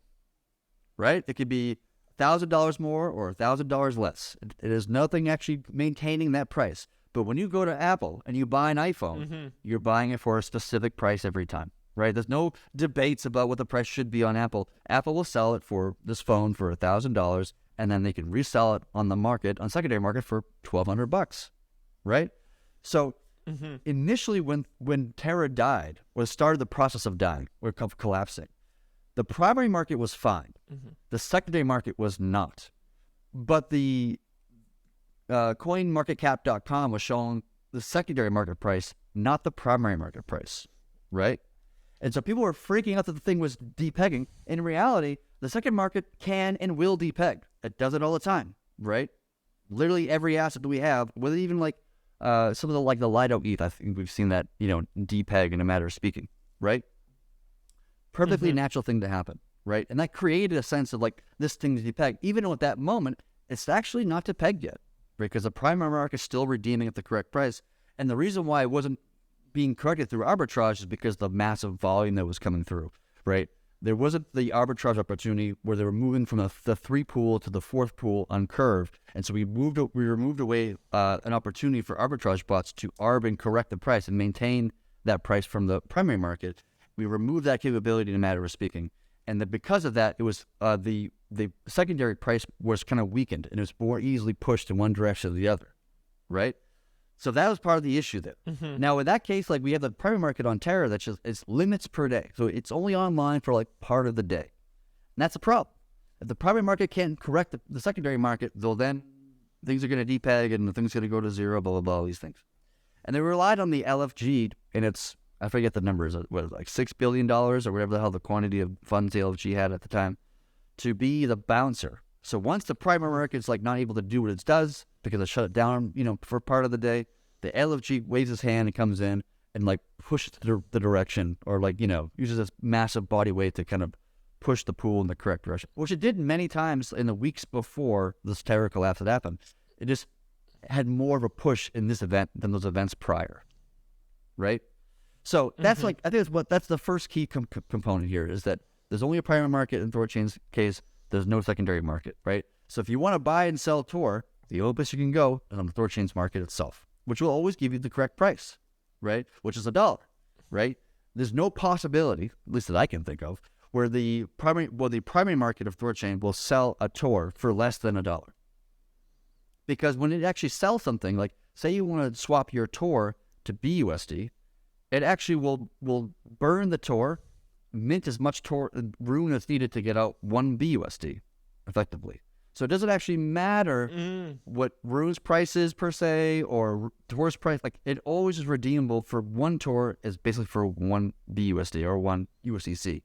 S2: right? It could be $1,000 more or $1,000 less. It is nothing actually maintaining that price. But when you go to Apple and you buy an iPhone, you're buying it for a specific price every time, right? There's no debates about what the price should be on Apple. Apple will sell it for this phone for $1,000, and then they can resell it on the market, on secondary market, for $1,200, right? So initially when Terra died, or started the process of dying, or collapsing, the primary market was fine. The secondary market was not. But the coinmarketcap.com was showing the secondary market price, not the primary market price, right? And so people were freaking out that the thing was depegging. In reality, the second market can and will depeg. It does it all the time, right? Literally every asset that we have, whether even like some of the Lido ETH, I think we've seen that, depeg in a matter of speaking, right? Perfectly natural thing to happen, right? And that created a sense of like, this thing's depeg. Even though at that moment, it's actually not depegged yet, right? Because the primary market is still redeeming at the correct price. And the reason why it wasn't being corrected through arbitrage is because the massive volume that was coming through, right? There wasn't the arbitrage opportunity where they were moving from the 3 pool to the 4th pool on curve. And so we removed away an opportunity for arbitrage bots to arb and correct the price and maintain that price from the primary market. We removed that capability in a matter of speaking. And that because of that, it was the secondary price was kind of weakened, and it was more easily pushed in one direction or the other, right? So that was part of the issue there. Now, in that case, like we have the primary market on Terra that's just, it's limits per day. So it's only online for like part of the day. And that's a problem. If the primary market can't correct the secondary market, things are going to depeg and the thing's going to go to zero, blah, blah, blah, all these things. And they relied on the LFG, and I forget the numbers, like $6 billion or whatever the hell the quantity of funds the LFG had at the time, to be the bouncer. So once the primary market's like not able to do what it does because it shut it down, for part of the day, the LFG waves his hand and comes in and like pushes the direction, or like, uses this massive body weight to kind of push the pool in the correct direction, which it did many times in the weeks before this terror collapse had happened. It just had more of a push in this event than those events prior, right? So that's I think that's the first key component here, is that there's only a primary market in Thorchain's case. There's no secondary market, right? So if you want to buy and sell Tor, the only place you can go is on the Thorchain's market itself, which will always give you the correct price, right? Which is $1, right? There's no possibility, at least that I can think of, where the primary market of Thorchain will sell a Tor for less than $1. Because when it actually sells something, like say you want to swap your Tor to BUSD, it actually will burn the Tor, mint as much Tor rune as needed to get out 1 BUSD, effectively. So it doesn't actually matter what rune's price is per se, or Tor's price. Like, it always is redeemable for 1 Tor is basically for 1 BUSD or 1 USDC.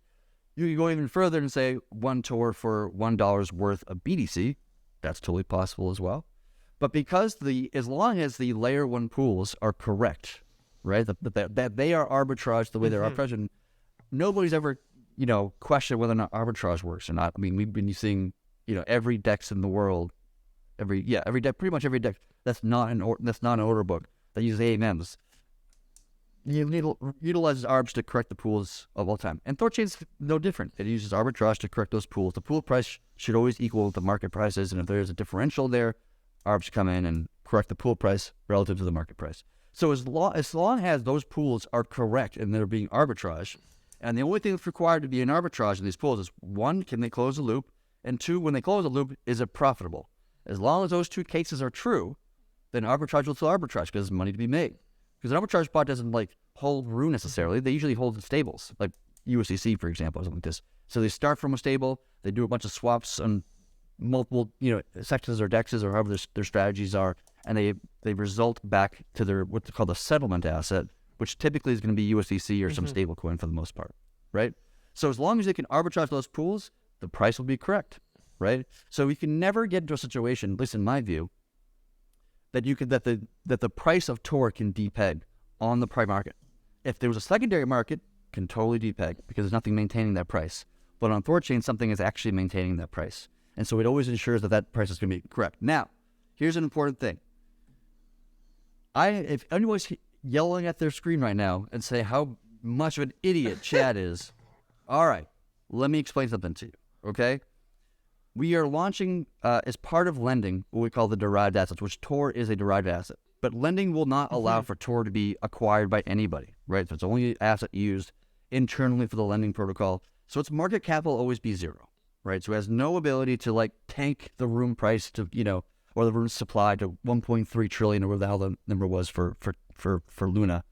S2: You can go even further and say 1 Tor for $1 worth of BTC. That's totally possible as well. But because as long as the layer 1 pools are correct, right, that they are arbitraged the way they're arbitraged, and nobody's ever, questioned whether or not arbitrage works or not. I mean, we've been seeing, every DEX in the world, every deck, pretty much every deck that's not an order book that uses AMMs, utilizes arbs to correct the pools of all time. And Thorchain's no different. It uses arbitrage to correct those pools. The pool price should always equal the market prices, and if there's a differential there, arbs come in and correct the pool price relative to the market price. So as long as those pools are correct and they're being arbitraged, and the only thing that's required to be an arbitrage in these pools is, 1, can they close a loop? And 2, when they close a loop, is it profitable? As long as those 2 cases are true, then arbitrage will still arbitrage because there's money to be made. Because an arbitrage bot doesn't hold rune necessarily. They usually hold the stables, like USDC, for example, or something like this. So they start from a stable, they do a bunch of swaps on multiple, sectors or dexes or however their strategies are, and they result back to their what's called a settlement asset, which typically is going to be USDC or some stable coin for the most part, right? So as long as they can arbitrage those pools, the price will be correct, right? So we can never get into a situation, at least in my view, that the price of Tor can depeg on the primary market. If there was a secondary market, can totally depeg because there's nothing maintaining that price. But on Thorchain, something is actually maintaining that price. And so it always ensures that price is going to be correct. Now, here's an important thing. If anyone's yelling at their screen right now and say how much of an idiot Chad is, all right, let me explain something to you, okay? We are launching, as part of lending, what we call the derived assets, which Tor is a derived asset. But lending will not allow for Tor to be acquired by anybody, right? So it's only an asset used internally for the lending protocol. So its market cap will always be 0, right? So it has no ability to tank the rune price to, or the rune supply to 1.3 trillion or whatever the hell the number was for Luna,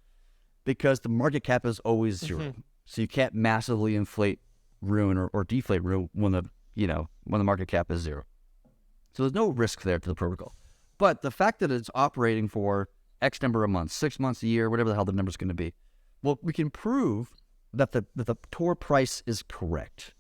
S2: because the market cap is always 0. So you can't massively inflate rune or deflate rune when the market cap is 0. So there's no risk there to the protocol. But the fact that it's operating for X number of months, 6 months, a year, whatever the hell the number is going to be, well, we can prove that the Tor price is correct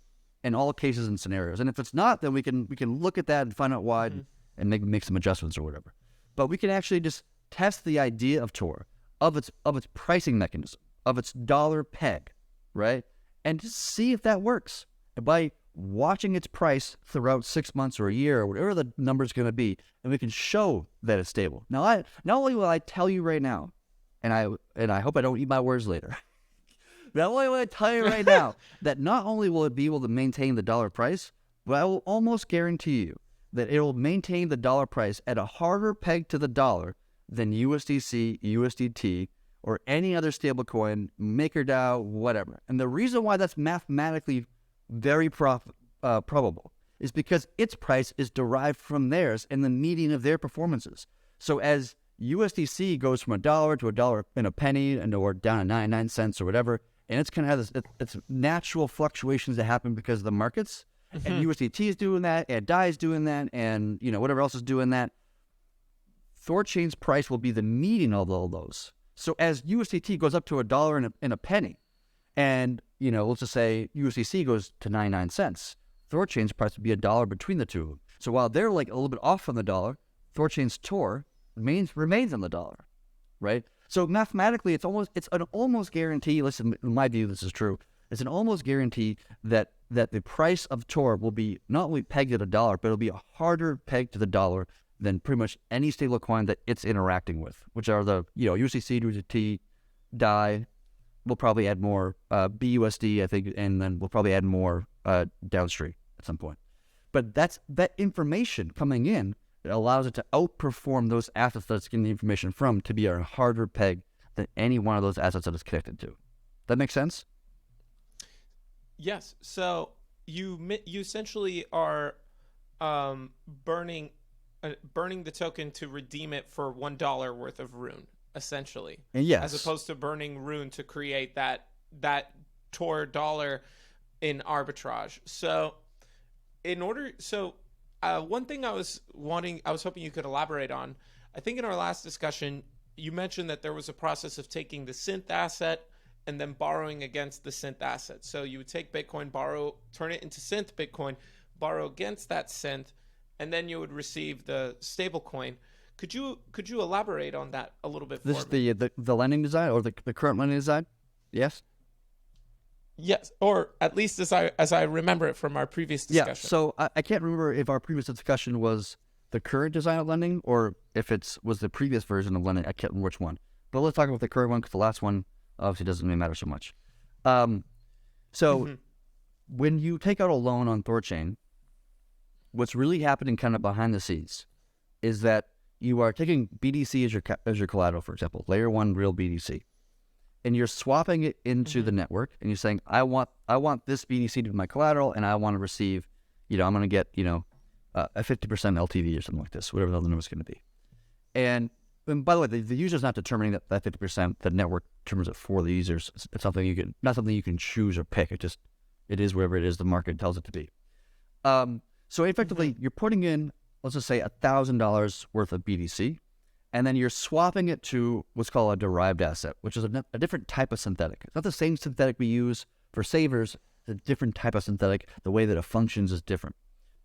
S2: in all cases and scenarios. And if it's not, then we can look at that and find out why and make some adjustments or whatever. But we can actually just test the idea of Tor, of its pricing mechanism, of its dollar peg, right? And just see if that works. And by watching its price throughout 6 months or a year or whatever the number is going to be, and we can show that it's stable. Now, not only will I tell you right now, and I hope I don't eat my words later, not only will I tell you right now that not only will it be able to maintain the dollar price, but I will almost guarantee you that it will maintain the dollar price at a harder peg to the dollar than USDC, USDT, or any other stablecoin, Maker DAO, whatever. And the reason why that's mathematically very probable is because its price is derived from theirs and the median of their performances. So as USDC goes from $1 to $1.01 or down to 99 cents or whatever, and it's going to have its natural fluctuations that happen because of the markets. and USDT is doing that, and DAI is doing that, and whatever else is doing that. Thorchain's price will be the median of all those. So as USDT goes up to $1 and a penny, and let's just say USDC goes to 99 cents, Thorchain's price would be $1 between the two. So while they're like a little bit off from the dollar, Thorchain's Tor remains on the dollar, right? So mathematically, it's an almost guarantee. Listen, in my view, this is true. It's an almost guarantee that the price of Tor will be not only pegged at $1, but it'll be a harder peg to the dollar than pretty much any stable coin that it's interacting with, which are the USDC, USDT, DAI. We'll probably add more BUSD, I think, and then we'll probably add more downstream at some point. But that information coming in, it allows it to outperform those assets that it's getting the information from to be a harder peg than any one of those assets that it's connected to. That makes sense?
S1: Yes. So you essentially are burning the token to redeem it for $1 worth of rune, essentially.
S2: And yes.
S1: As opposed to burning rune to create that Tor dollar in arbitrage. So one thing I was hoping you could elaborate on. I think in our last discussion, you mentioned that there was a process of taking the synth asset and then borrowing against the synth asset. So you would take Bitcoin, turn it into synth Bitcoin, borrow against that synth, and then you would receive the stable coin. Could you elaborate on that a little bit for me?
S2: The lending design or the current lending design? Yes.
S1: Yes, or at least as I remember it from our previous discussion.
S2: Yeah, so I can't remember if our previous discussion was the current design of lending or if it was the previous version of lending. I can't remember which one. But let's talk about the current one because the last one obviously doesn't really matter so much. When you take out a loan on Thorchain, what's really happening kind of behind the scenes is that you are taking BDC as your collateral, for example, layer 1 real BDC. And you're swapping it into the network, and you're saying, I want this BDC to be my collateral, and I want to receive, I'm going to get, a 50% LTV or something like this, whatever the number is going to be. And by the way, the user's not determining that 50%. The network determines it for the users. It's something not something you can choose or pick. It is wherever it is the market tells it to be. So effectively, you're putting in, let's just say, $1,000 worth of BDC. And then you're swapping it to what's called a derived asset, which is a different type of synthetic. It's not the same synthetic we use for savers. It's a different type of synthetic. The way that it functions is different.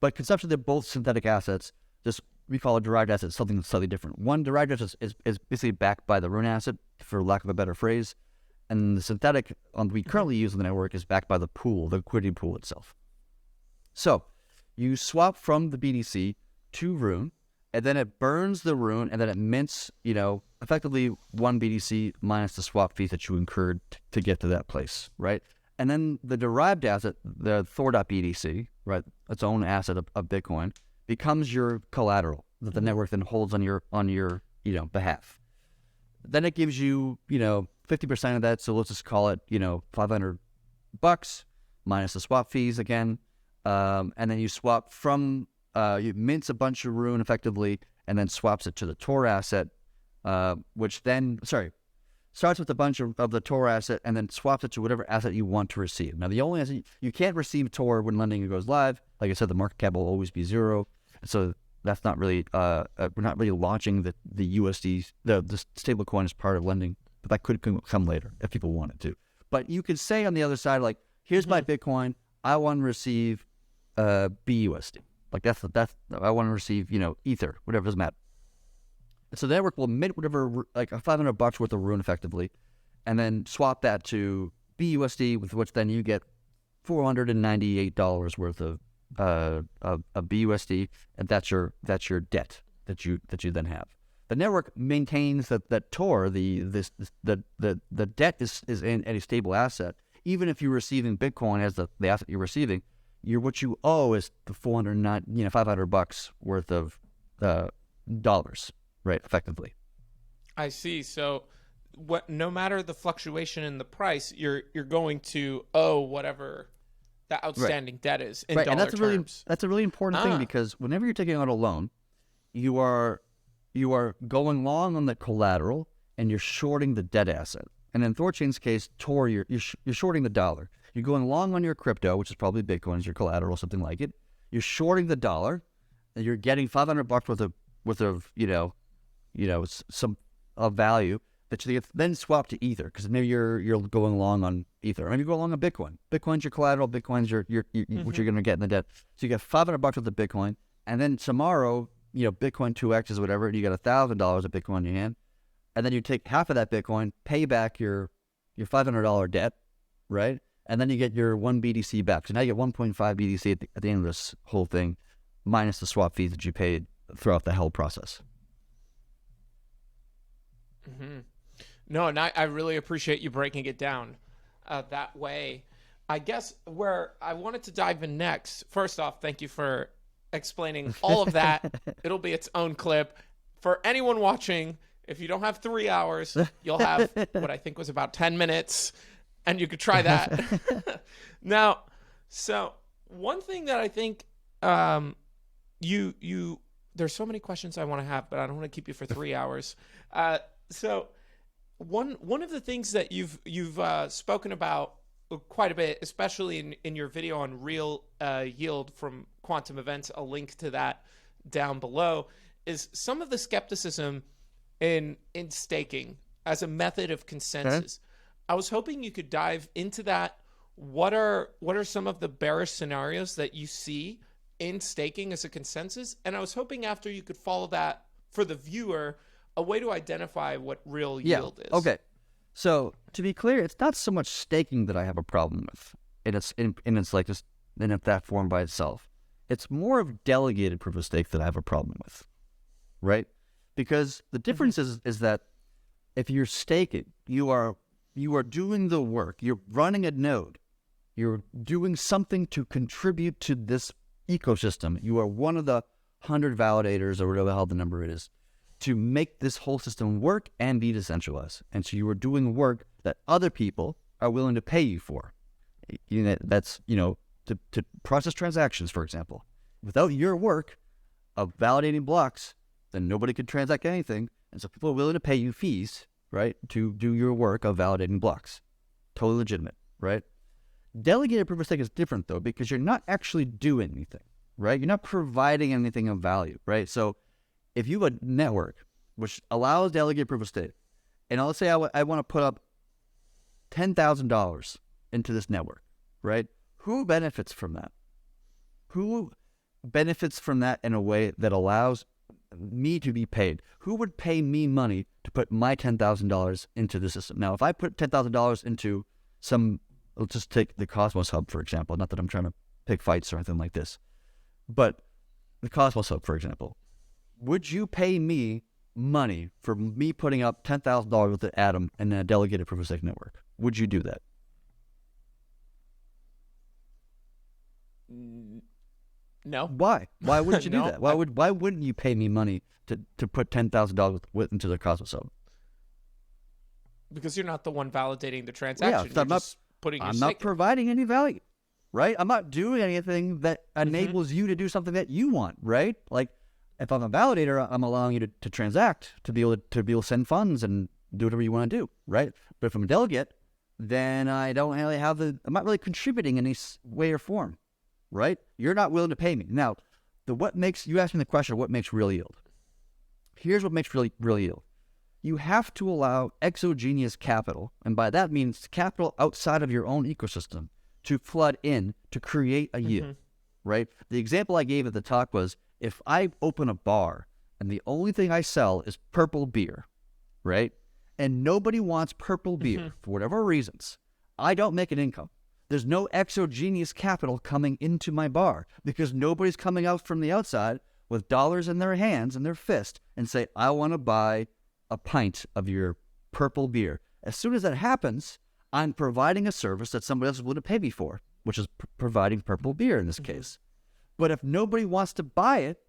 S2: But conceptually, they're both synthetic assets. Just we call a derived asset something slightly different. One derived asset is basically backed by the rune asset, for lack of a better phrase. And the synthetic we currently use in the network is backed by the pool, the liquidity pool itself. So you swap from the BDC to rune, and then it burns the rune, and then it mints, effectively one BDC minus the swap fees that you incurred to get to that place, right? And then the derived asset, the Thor.BDC, right, its own asset of Bitcoin, becomes your collateral that the network then holds on your behalf. Then it gives you, 50% of that, so let's just call it, $500 minus the swap fees again, and then you swap from you mints a bunch of rune effectively and then swaps it to the Tor asset, which then, starts with a bunch of the Tor asset and then swaps it to whatever asset you want to receive. Now, the only asset, you can't receive Tor when lending goes live. Like I said, the market cap will always be 0. So that's not really, we're not really launching the USD, the stable coin as part of lending, but that could come later if people wanted to. But you could say on the other side, like, here's my Bitcoin, I want to receive BUSD. Like that's I want to receive, Ether, whatever, doesn't matter. So the network will mint whatever, like $500 worth of rune effectively, and then swap that to BUSD, with which then you get $498 worth of BUSD, and that's your debt that you then have. The network maintains that Tor, the debt is in any stable asset, even if you're receiving Bitcoin as the asset you're receiving. What you owe is the $500 worth of dollars, right? Effectively.
S1: I see. So, no matter the fluctuation in the price, you're going to owe whatever the outstanding debt is in dollar terms.
S2: That's a really important thing, because whenever you're taking out a loan, you are going long on the collateral and you're shorting the debt asset. And in Thorchain's case, Tor, you're shorting the dollar. You're going long on your crypto, which is probably Bitcoin as your collateral, something like it. You're shorting the dollar, and you're getting $500 worth of some value that you then swap to Ether, because maybe you're going long on Ether. Maybe you go long on Bitcoin. Bitcoin's your collateral. Bitcoin's what you're going to get in the debt. So you get $500 worth of Bitcoin, and then tomorrow, Bitcoin 2x is whatever, and you got $1,000 of Bitcoin in your hand, and then you take half of that Bitcoin, pay back your $500 debt, right? And then you get your 1 BTC back. So now you get 1.5 BTC at the end of this whole thing, minus the swap fees that you paid throughout the whole process.
S1: Mm-hmm. No, and I really appreciate you breaking it down that way. I guess where I wanted to dive in next, first off, thank you for explaining all of that. It'll be its own clip. For anyone watching, if you don't have 3 hours, you'll have what I think was about 10 minutes, and you could try that. Now, so one thing that I think there's so many questions I want to have, but I don't want to keep you for 3 hours. So one of the things that you've spoken about quite a bit, especially in your video on real yield from quantum events, a link to that down below, is some of the skepticism in staking as a method of consensus. Okay. I was hoping you could dive into that. What are some of the bearish scenarios that you see in staking as a consensus? And I was hoping after you could follow that for the viewer, a way to identify what real yield is.
S2: Okay. So to be clear, it's not so much staking that I have a problem with. It's like just in that form by itself. It's more of delegated proof of stake that I have a problem with, right? Because the difference is that if you're staking, you are doing the work. You're running a node. You're doing something to contribute to this ecosystem. You are one of the 100 validators, or whatever the hell the number it is, to make this whole system work and be decentralized. And so you are doing work that other people are willing to pay you for. That's, to process transactions, for example. Without your work of validating blocks, then nobody could transact anything. And so people are willing to pay you fees, right, to do your work of validating blocks. Totally legitimate, right? Delegated proof of stake is different, though, because you're not actually doing anything, right? You're not providing anything of value, right? So if you have a network which allows delegated proof of stake, and let's say I want to put up $10,000 into this network, right? Who benefits from that? Who benefits from that in a way that allows me to be paid? Who would pay me money to put my $10,000 into the system? Now, if I put $10,000 into let's just take the Cosmos Hub, for example. Not that I'm trying to pick fights or anything like this, but the Cosmos Hub, for example. Would you pay me money for me putting up $10,000 with an atom in a delegated proof of stake network? Would you do that?
S1: No.
S2: Why? Why wouldn't you do that? Why wouldn't you pay me money to put $10,000 into the Cosmos Hub?
S1: Because you're not the one validating the transaction.
S2: Yeah, I'm not providing any value, right? I'm not doing anything that enables you to do something that you want, right? Like, if I'm a validator, I'm allowing you to transact, to be able to send funds and do whatever you want to do, right? But if I'm a delegate, then I don't really I'm not really contributing in any way or form, right? You're not willing to pay me. Now, you asked me the question, what makes real yield? Here's what makes real yield. You have to allow exogenous capital, and by that means capital outside of your own ecosystem, to flood in to create a yield, right? The example I gave at the talk was, if I open a bar and the only thing I sell is purple beer, right? And nobody wants purple beer for whatever reasons, I don't make an income. There's no exogenous capital coming into my bar because nobody's coming out from the outside with dollars in their hands and their fist and say, I want to buy a pint of your purple beer. As soon as that happens, I'm providing a service that somebody else is willing to pay me for, which is providing purple beer in this case. But if nobody wants to buy it,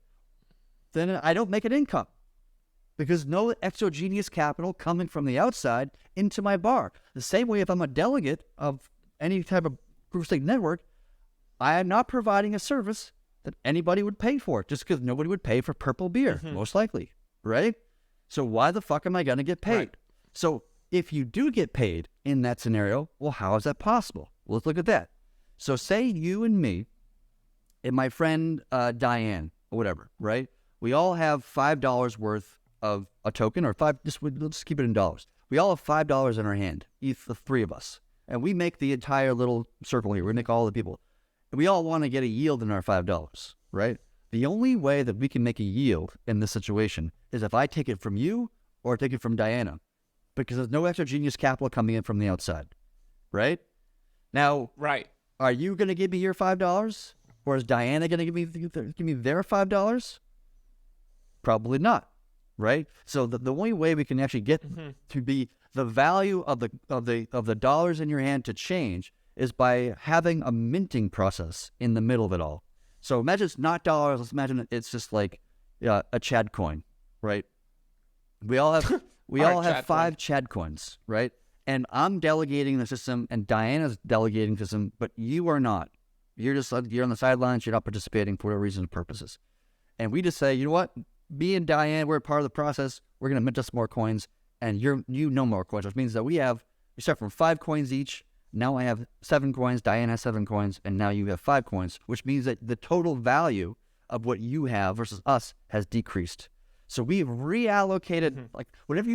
S2: then I don't make an income because no exogenous capital coming from the outside into my bar. The same way if I'm a delegate of any type of proof of stake network, I am not providing a service that anybody would pay for just because nobody would pay for purple beer, most likely, right? So why the fuck am I going to get paid? Right. So if you do get paid in that scenario, well, how is that possible? Well, let's look at that. So say you and me and my friend Diane or whatever, right? We all have $5 worth of a token, or let's keep it in dollars. We all have $5 in our hand, each the three of us. And we make the entire little circle here. We make all the people. And we all want to get a yield in our $5, right? The only way that we can make a yield in this situation is if I take it from you or take it from Diana, because there's no exogenous capital coming in from the outside, right? Now,
S1: right.
S2: Are you going to give me your $5? Or is Diana going to give me their $5? Probably not, right? So the only way we can actually get to be the value of the dollars in your hand to change is by having a minting process in the middle of it all. So imagine it's not dollars. Let's imagine it's just like a Chad coin, right? We all have 5 Chad coins, right? And I'm delegating the system, and Diana's delegating the system, but you are not. You're on the sidelines. You're not participating for whatever reason and purposes. And we just say, you know what? Me and Diane, we're part of the process. We're going to mint us more coins, and you no more coins, which means that we start from 5 coins each. Now I have 7 coins. Diane has 7 coins, and now you have 5 coins, which means that the total value of what you have versus us has decreased. So we've reallocated, like whenever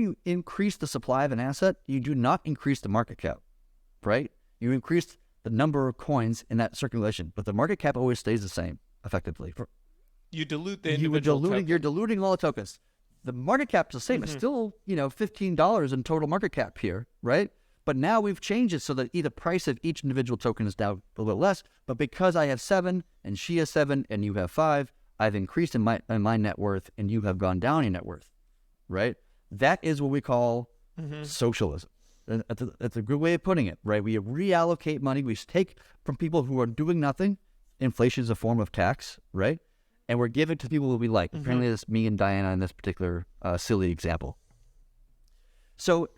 S2: you increase the supply of an asset, you do not increase the market cap, right? You increase the number of coins in that circulation, but the market cap always stays the same, effectively.
S1: You dilute the individual token.
S2: You're diluting all the tokens. The market cap is the same. It's still, $15 in total market cap here, right? But now we've changed it so that the price of each individual token is now a little bit less. But because I have 7 and she has 7 and you have 5, I've increased in my net worth and you have gone down in net worth, right? That is what we call socialism. That's a good way of putting it, right? We reallocate money. We take from people who are doing nothing. Inflation is a form of tax, right? And we're giving to people who we like. Apparently, that's me and Diana in this particular silly example. So,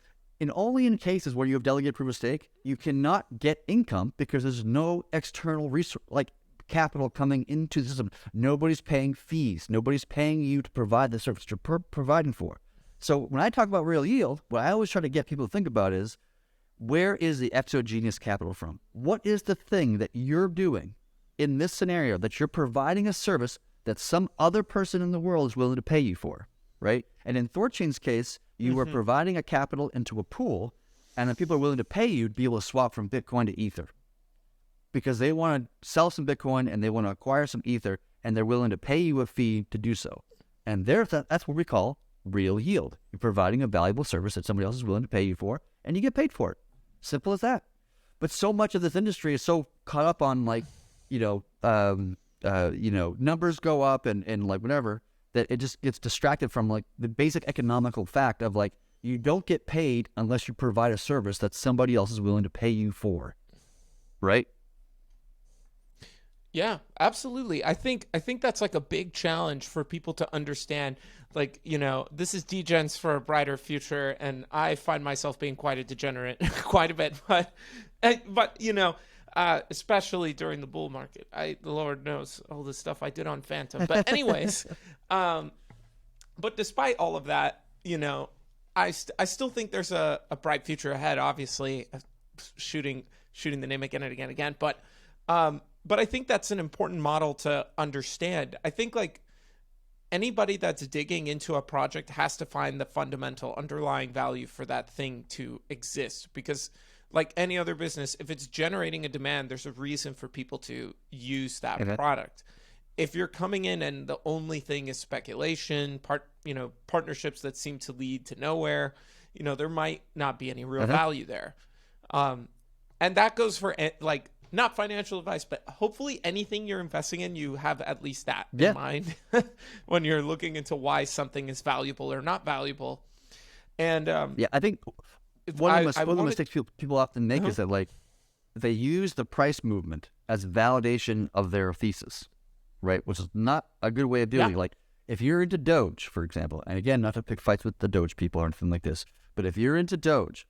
S2: only in cases where you have delegated proof of stake, you cannot get income because there's no external resource, like capital coming into the system. Nobody's paying fees. Nobody's paying you to provide the service you're providing for. So when I talk about real yield, what I always try to get people to think about is, where is the exogenous capital from? What is the thing that you're doing in this scenario that you're providing a service that some other person in the world is willing to pay you for, right? And in Thorchain's case, you are providing a capital into a pool, and then people are willing to pay you to be able to swap from Bitcoin to Ether because they want to sell some Bitcoin and they want to acquire some Ether, and they're willing to pay you a fee to do so. And that's what we call real yield. You're providing a valuable service that somebody else is willing to pay you for, and you get paid for it. Simple as that. But so much of this industry is so caught up on numbers go up and like whatever, that it just gets distracted from like the basic economical fact of like, you don't get paid unless you provide a service that somebody else is willing to pay you for, right?
S1: Yeah, absolutely. I think that's like a big challenge for people to understand. Like, this is Degens for a brighter future, and I find myself being quite a degenerate quite a bit, but especially during the bull market. The Lord knows all the stuff I did on Phantom. But anyways, but despite all of that, I still think there's a bright future ahead, obviously, shooting the name again and again and again. But I think that's an important model to understand. I think like anybody that's digging into a project has to find the fundamental underlying value for that thing to exist, because like any other business, if it's generating a demand, there's a reason for people to use that product. If you're coming in and the only thing is speculation, partnerships that seem to lead to nowhere, there might not be any real value there. And that goes for like, not financial advice, but hopefully anything you're investing in, you have at least that in mind when you're looking into why something is valuable or not valuable. And
S2: I think one of the mistakes people often make is that like they use the price movement as validation of their thesis, right? Which is not a good way of doing it. Like if you're into Doge, for example, and again, not to pick fights with the Doge people or anything like this, but if you're into Doge,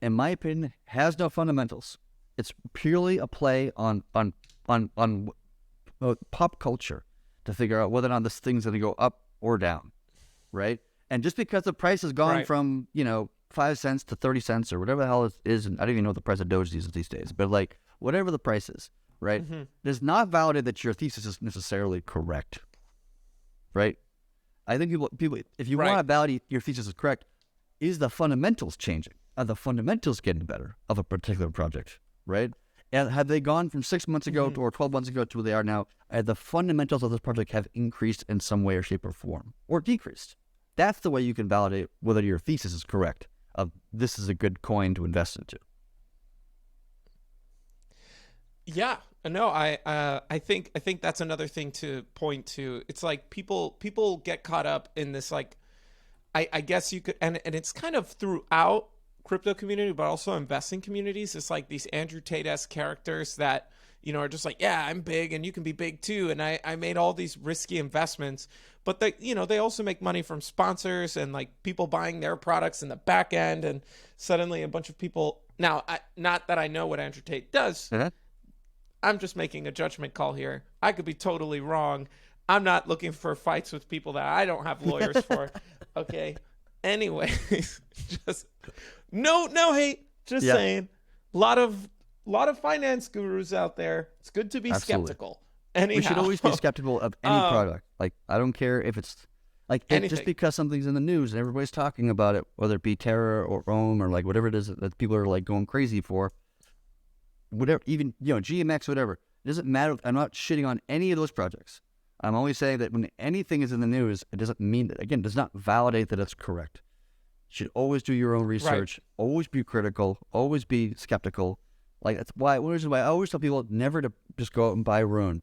S2: in my opinion, has no fundamentals. It's purely a play on pop culture to figure out whether or not this thing's going to go up or down, right? And just because the price has gone from, 5 cents to 30 cents or whatever the hell it is, and I don't even know what the price of Doge is these days, but like whatever the price is, right, does not validate that your thesis is necessarily correct, right? I think people, if you want to validate your thesis is correct, is the fundamentals changing? Are the fundamentals getting better of a particular project, right? And have they gone from 6 months ago or 12 months ago to where they are now? The fundamentals of this project have increased in some way or shape or form, or decreased. That's the way you can validate whether your thesis is correct of this is a good coin to invest into.
S1: Yeah, no, I think that's another thing to point to. It's like people get caught up in this, like, I guess you could, and it's kind of throughout crypto community, but also investing communities. It's like these Andrew Tate-esque characters that, you know, are just like, yeah, I'm big and you can be big too. And I made all these risky investments, but they, you know, they also make money from sponsors and like people buying their products in the back end. And suddenly a bunch of people now, not that I know what Andrew Tate does. I'm just making a judgment call here. I could be totally wrong. I'm not looking for fights with people that I don't have lawyers for. Okay. Anyways, just no hate. Just saying. A lot of finance gurus out there. It's good to be skeptical. Anyhow.
S2: We should always be skeptical of any product. Like, I don't care if it's like just because something's in the news and everybody's talking about it, whether it be Terra or Rome or like whatever it is that people are like going crazy for. Whatever, even, you know, GMX, whatever. It doesn't matter. I'm not shitting on any of those projects. I'm always saying that when anything is in the news, it doesn't mean that, again, does not validate that it's correct. You should always do your own research, always be critical, always be skeptical. Like, that's why, one reason why I always tell people never to just go out and buy Rune.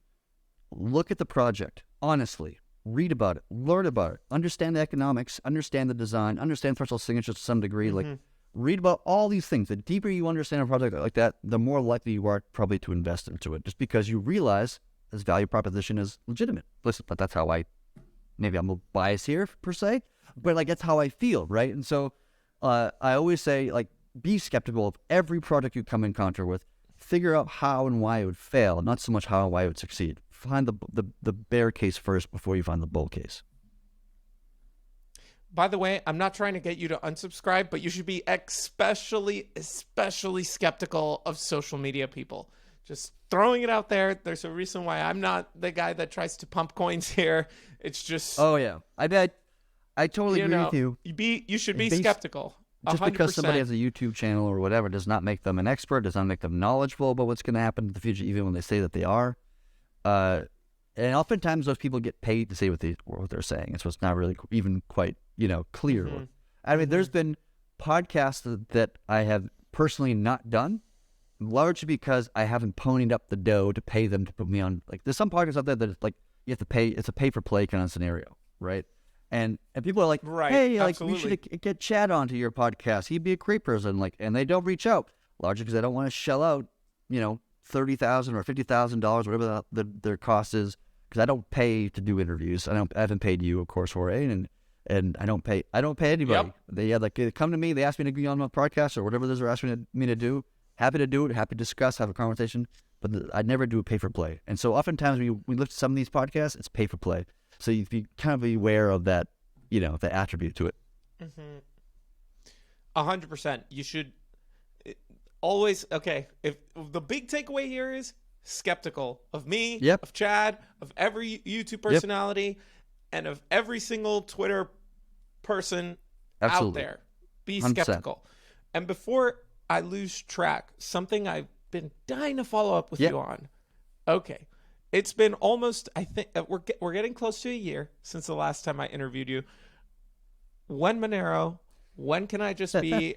S2: Look at the project, honestly. Read about it, learn about it, understand the economics, understand the design, understand threshold signatures to some degree. Like, read about all these things. The deeper you understand a project like that, the more likely you are probably to invest into it, just because you realize this value proposition is legitimate. Listen, but that's how maybe I'm a bias here per se, but like that's how I feel, right? And so I always say, like, be skeptical of every product you come in contact with. Figure out how and why it would fail, not so much how and why it would succeed. Find the bear case first before you find the bull case.
S1: By the way, I'm not trying to get you to unsubscribe, but you should be especially skeptical of social media people. Just throwing it out there. There's a reason why I'm not the guy that tries to pump coins here. It's just...
S2: Oh, yeah. I totally agree with you.
S1: You should be skeptical. 100%.
S2: Just because somebody has a YouTube channel or whatever does not make them an expert, does not make them knowledgeable about what's going to happen in the future, even when they say that they are. And oftentimes those people get paid to say what they're saying. So it's not really even quite, you know, clear. I mean, there's been podcasts that I have personally not done, largely because I haven't ponied up the dough to pay them to put me on. Like, there's some podcasts out there that it's like you have to pay. It's a pay-for-play kind of scenario, right? And people are like, hey, like, we should get Chad onto your podcast. He'd be a great person. Like, and they don't reach out, largely because they don't want to shell out, you know, $30,000 or $50,000, whatever their cost is, because I don't pay to do interviews. I haven't paid you, of course, Jorge, and I don't pay anybody. They come to me, they ask me to be on my podcast or whatever it is they're asking me to do. Happy to do it, happy to discuss, have a conversation, but I never do a pay for play. And so oftentimes when we lift some of these podcasts, it's pay for play. So you be kind of be aware of that, you know, the attribute to it.
S1: 100%. You should always, okay, if the big takeaway here is skeptical of me, of Chad, of every YouTube personality, and of every single Twitter person out there. Be 100%. Skeptical. And before I lose track, something I've been dying to follow up with you on. Okay. It's been almost, I think, we're getting close to a year since the last time I interviewed you. When Monero, when can I just be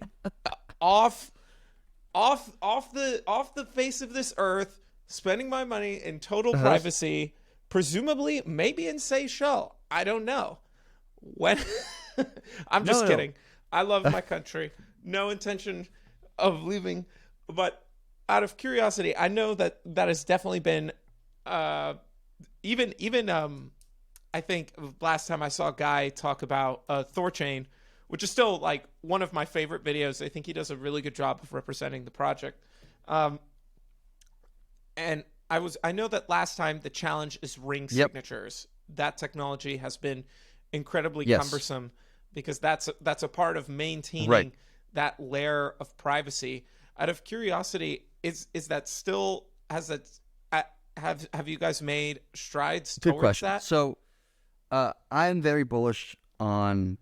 S1: off the face of this earth, spending my money in total privacy, presumably maybe in Seychelles. I don't know. When I'm just kidding. I love my country. No intention of leaving, but out of curiosity, I know that has definitely been even I think last time I saw a guy talk about Thorchain, which is still like one of my favorite videos. I think he does a really good job of representing the project. And I know that last time the challenge is ring signatures. That technology has been incredibly cumbersome because that's a part of maintaining that layer of privacy. Out of curiosity, is that still, has that, have you guys made strides
S2: Good
S1: towards
S2: question.
S1: that?
S2: So I'm very bullish on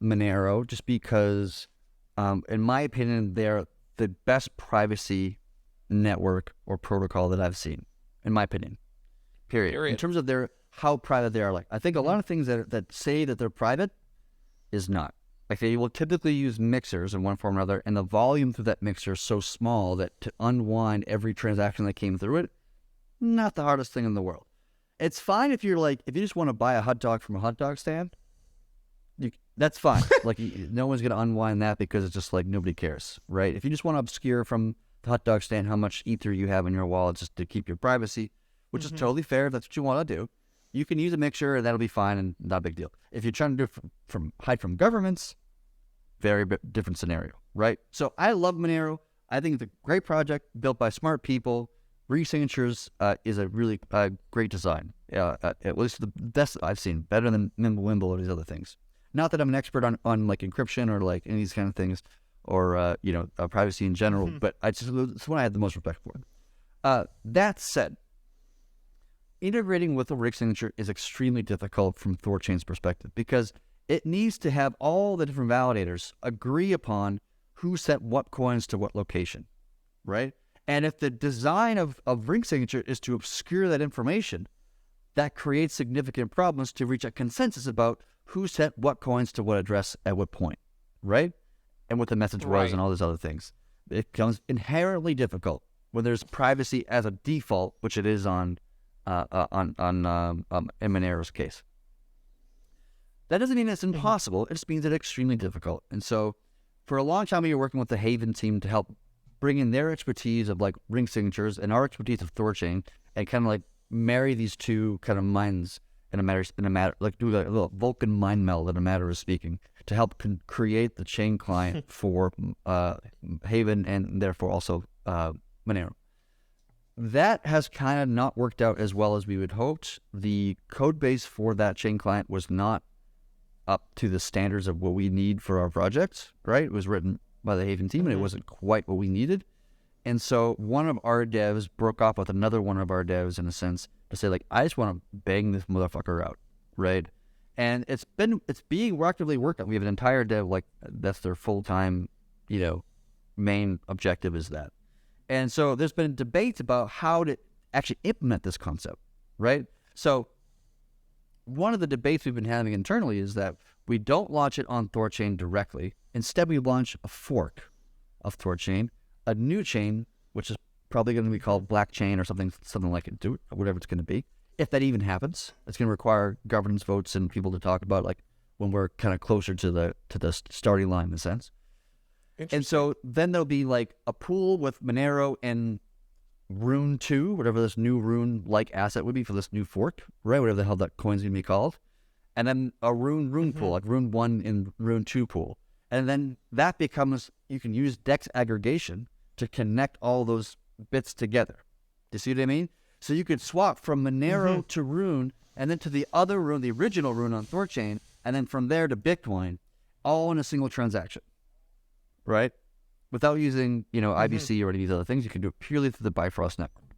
S2: Monero just because, in my opinion, they're the best privacy network or protocol that I've seen, in my opinion. Period. In terms of how private they are. Like, I think a lot of things that say that they're private is not. Like, they will typically use mixers in one form or another, and the volume through that mixer is so small that to unwind every transaction that came through it, not the hardest thing in the world. It's fine if you just want to buy a hot dog from a hot dog stand, that's fine. Like, no one's going to unwind that because it's just like nobody cares, right? If you just want to obscure from the hot dog stand how much ether you have in your wallet just to keep your privacy, which is totally fair if that's what you want to do, you can use a mixer and that'll be fine and not a big deal. If you're trying to do it hide from governments, very different scenario, right? So I love Monero. I think it's a great project built by smart people. Re-signatures is a really great design. At least the best I've seen, better than Mimblewimble or these other things. Not that I'm an expert on like encryption or like any of these kind of things, or privacy in general, but it's one I had the most respect for. That said, integrating with a rig signature is extremely difficult from Thorchain's perspective because it needs to have all the different validators agree upon who sent what coins to what location, right? And if the design of ring signature is to obscure that information, that creates significant problems to reach a consensus about who sent what coins to what address at what point, right? And what the message was and all those other things. It becomes inherently difficult when there's privacy as a default, which it is in Monero's case. That doesn't mean it's impossible. It just means it's extremely difficult. And so for a long time, we were working with the Haven team to help bring in their expertise of like ring signatures and our expertise of Thorchain and kind of like marry these two kind of minds in a matter, like do a little Vulcan mind meld in a matter of speaking to help create the chain client for Haven and therefore also Monero. That has kind of not worked out as well as we would hoped. The code base for that chain client was not up to the standards of what we need for our project, right? It was written by the Haven team and it wasn't quite what we needed. And so one of our devs broke off with another one of our devs in a sense to say like, I just want to bang this motherfucker out, right? And it's being actively worked on. We have an entire dev, like that's their full-time, main objective is that. And so there's been debates about how to actually implement this concept, right? So one of the debates we've been having internally is that we don't launch it on Thorchain directly. Instead, we launch a fork of Thorchain, a new chain, which is probably going to be called Black Chain or something like it, whatever it's going to be. If that even happens, it's going to require governance votes and people to talk about, like when we're kind of closer to the starting line in a sense. And so then there'll be like a pool with Monero and Rune 2, whatever this new Rune-like asset would be for this new fork, right? Whatever the hell that coin's going to be called. And then a Rune pool, like Rune 1 and Rune 2 pool. And then that becomes, you can use DEX aggregation to connect all those bits together. Do you see what I mean? So you could swap from Monero to Rune, and then to the other Rune, the original Rune on Thorchain, and then from there to Bitcoin, all in a single transaction, right? Without using, IBC or any of these other things. You can do it purely through the Bifrost network.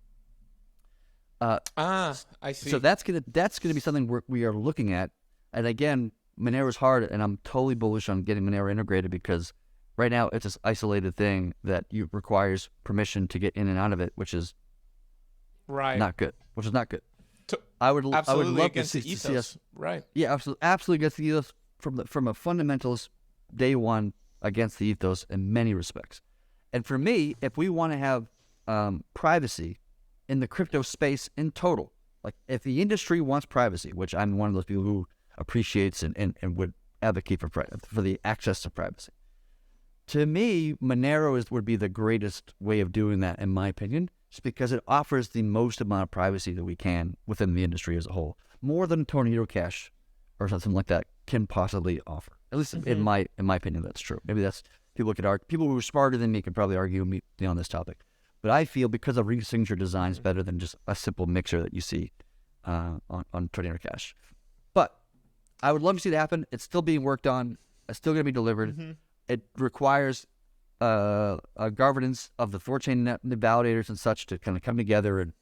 S1: I see.
S2: So that's gonna be something we are looking at. And again, Monero's hard, and I'm totally bullish on getting Monero integrated because right now it's this isolated thing that requires permission to get in and out of it, which is not good. I would love to see us.
S1: Right.
S2: Yeah, absolutely against the ethos from a fundamentalist day one against the ethos in many respects. And for me, if we want to have privacy in the crypto space in total, like if the industry wants privacy, which I'm one of those people who appreciates and would advocate for the access to privacy. To me, Monero would be the greatest way of doing that, in my opinion, just because it offers the most amount of privacy that we can within the industry as a whole, more than Tornado Cash or something like that can possibly offer. At least in my opinion, that's true. Maybe that's people who are smarter than me could probably argue with me on this topic. But I feel because of re-signature design is better than just a simple mixer that you see on Tornado Cash. But I would love to see it happen. It's still being worked on. It's still going to be delivered. it requires a governance of the Thorchain validators and such to kind of come together and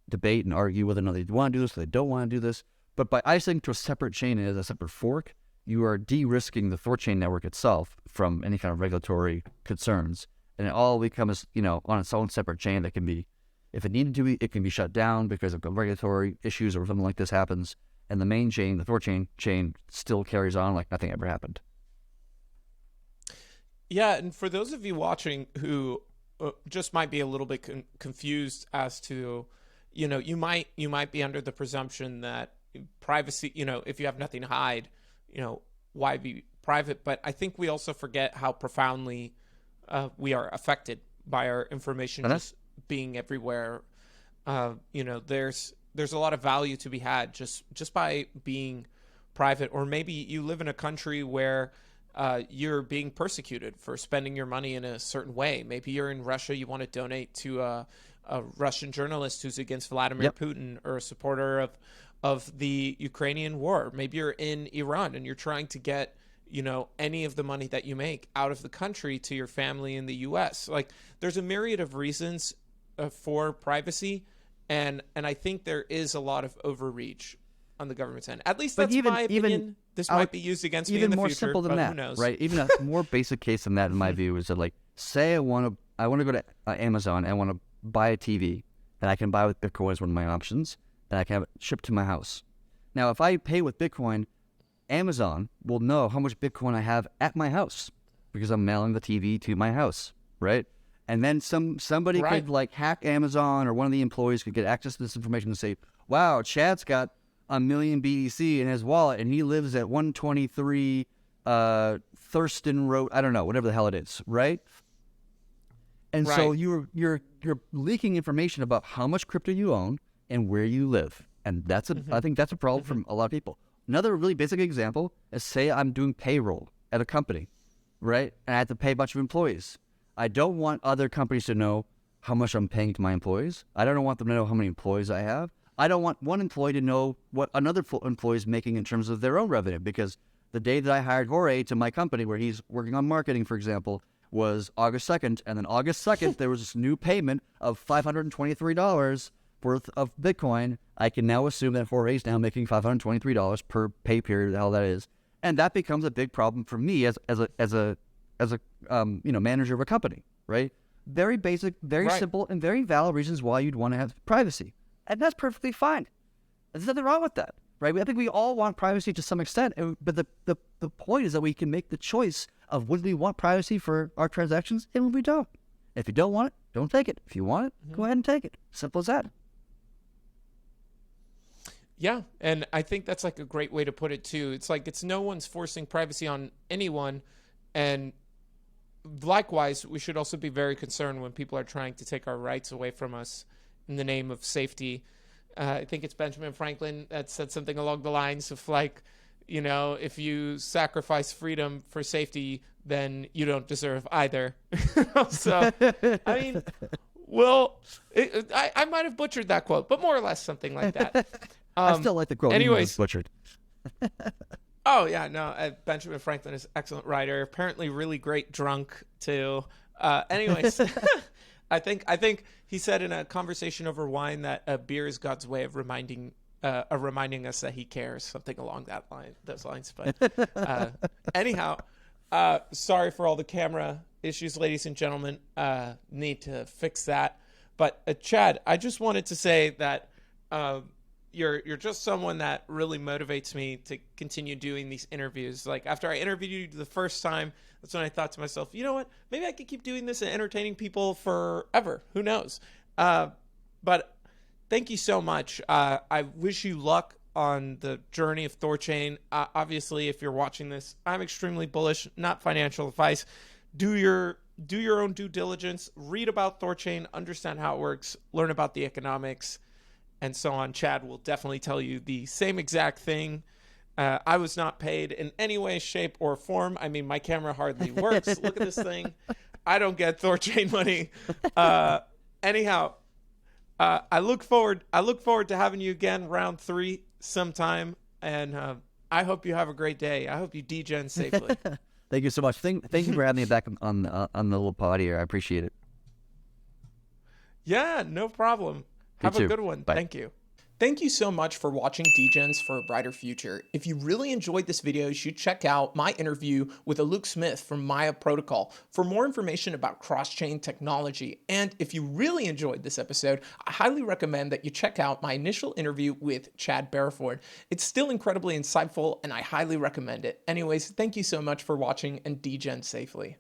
S2: debate and argue whether or not they want to do this or they don't want to do this. But by isolating to a separate chain as a separate fork, you are de-risking the Thorchain network itself from any kind of regulatory concerns. And it all becomes, on its own separate chain that can be, if it needed to be, it can be shut down because of regulatory issues or something like this happens. And the main chain, the Thorchain chain, still carries on like nothing ever happened.
S1: Yeah, and for those of you watching who just might be a little bit confused as to, you might be under the presumption that privacy, if you have nothing to hide, why be private? But I think we also forget how profoundly we are affected by our information just being everywhere. There's a lot of value to be had just by being private. Or maybe you live in a country where you're being persecuted for spending your money in a certain way. Maybe you're in Russia, you want to donate to a Russian journalist who's against Vladimir Putin, or a supporter of the Ukrainian war. Maybe you're in Iran and you're trying to get, any of the money that you make out of the country to your family in the US. Like, there's a myriad of reasons for privacy, and I think there is a lot of overreach on the government's end. At least that's my opinion. This might be used against me in the future. Even more simple than that, who knows?
S2: Right? Even a more basic case than that, in my view, is that, like, say I want to go to Amazon and I want to buy a TV, and I can buy with Bitcoin as one of my options, and I can have it shipped to my house. Now, if I pay with Bitcoin, Amazon will know how much Bitcoin I have at my house because I'm mailing the TV to my house, right? And then somebody could like hack Amazon, or one of the employees could get access to this information and say, wow, Chad's got 1 million BTC in his wallet, and he lives at 123 Thurston Road, I don't know, whatever the hell it is, right? And so you're leaking information about how much crypto you own and where you live. And I think that's a problem for a lot of people. Another really basic example is, say I'm doing payroll at a company, right? And I have to pay a bunch of employees. I don't want other companies to know how much I'm paying to my employees. I don't want them to know how many employees I have. I don't want one employee to know what another employee is making in terms of their own revenue, because the day that I hired Jorge to my company, where he's working on marketing, for example, was August 2nd. And then August 2nd, there was this new payment of $523 worth of Bitcoin. I can now assume that Jorge is now making $523 per pay period, the hell that is. And that becomes a big problem for me as a manager of a company, right? Very basic, very simple, and very valid reasons why you'd want to have privacy. And that's perfectly fine. There's nothing wrong with that, right? I think we all want privacy to some extent, but the point is that we can make the choice of when we want privacy for our transactions and when we don't. If you don't want it, don't take it. If you want it, go ahead and take it. Simple as that.
S1: Yeah, and I think that's like a great way to put it too. It's like it's no one's forcing privacy on anyone, and likewise, we should also be very concerned when people are trying to take our rights away from us in the name of safety. I think it's Benjamin Franklin that said something along the lines of like, if you sacrifice freedom for safety, then you don't deserve either. So, I mean, I might have butchered that quote, but more or less something like that.
S2: I still like the quote.
S1: Anyways,
S2: butchered.
S1: Oh yeah, no. Benjamin Franklin is an excellent writer. Apparently, really great drunk too. Anyways, I think he said in a conversation over wine that beer is God's way of reminding us that He cares, something along those lines. But anyhow, sorry for all the camera issues, ladies and gentlemen. Need to fix that. But Chad, I just wanted to say that. You're just someone that really motivates me to continue doing these interviews. Like, after I interviewed you the first time, that's when I thought to myself, you know what? Maybe I could keep doing this and entertaining people forever. Who knows? But thank you so much. I wish you luck on the journey of Thorchain. Obviously, if you're watching this, I'm extremely bullish. Not financial advice. Do your own due diligence. Read about Thorchain. Understand how it works. Learn about the economics. And so on. Chad will definitely tell you the same exact thing. I was not paid in any way, shape, or form. I mean, my camera hardly works. Look at this thing. I don't get Thorchain money. Anyhow, I look forward to having you again, round 3 sometime. And I hope you have a great day. I hope you degen safely.
S2: Thank you so much. Thank you for having me back on the little pod here. I appreciate it.
S1: Yeah, no problem. Have a good one.
S2: Bye.
S1: Thank you. Thank you so much for watching DGens for a Brighter Future. If you really enjoyed this video, you should check out my interview with Luke Smith from Maya Protocol for more information about cross-chain technology. And if you really enjoyed this episode, I highly recommend that you check out my initial interview with Chad Barraford. It's still incredibly insightful, and I highly recommend it. Anyways, thank you so much for watching, and DGen safely.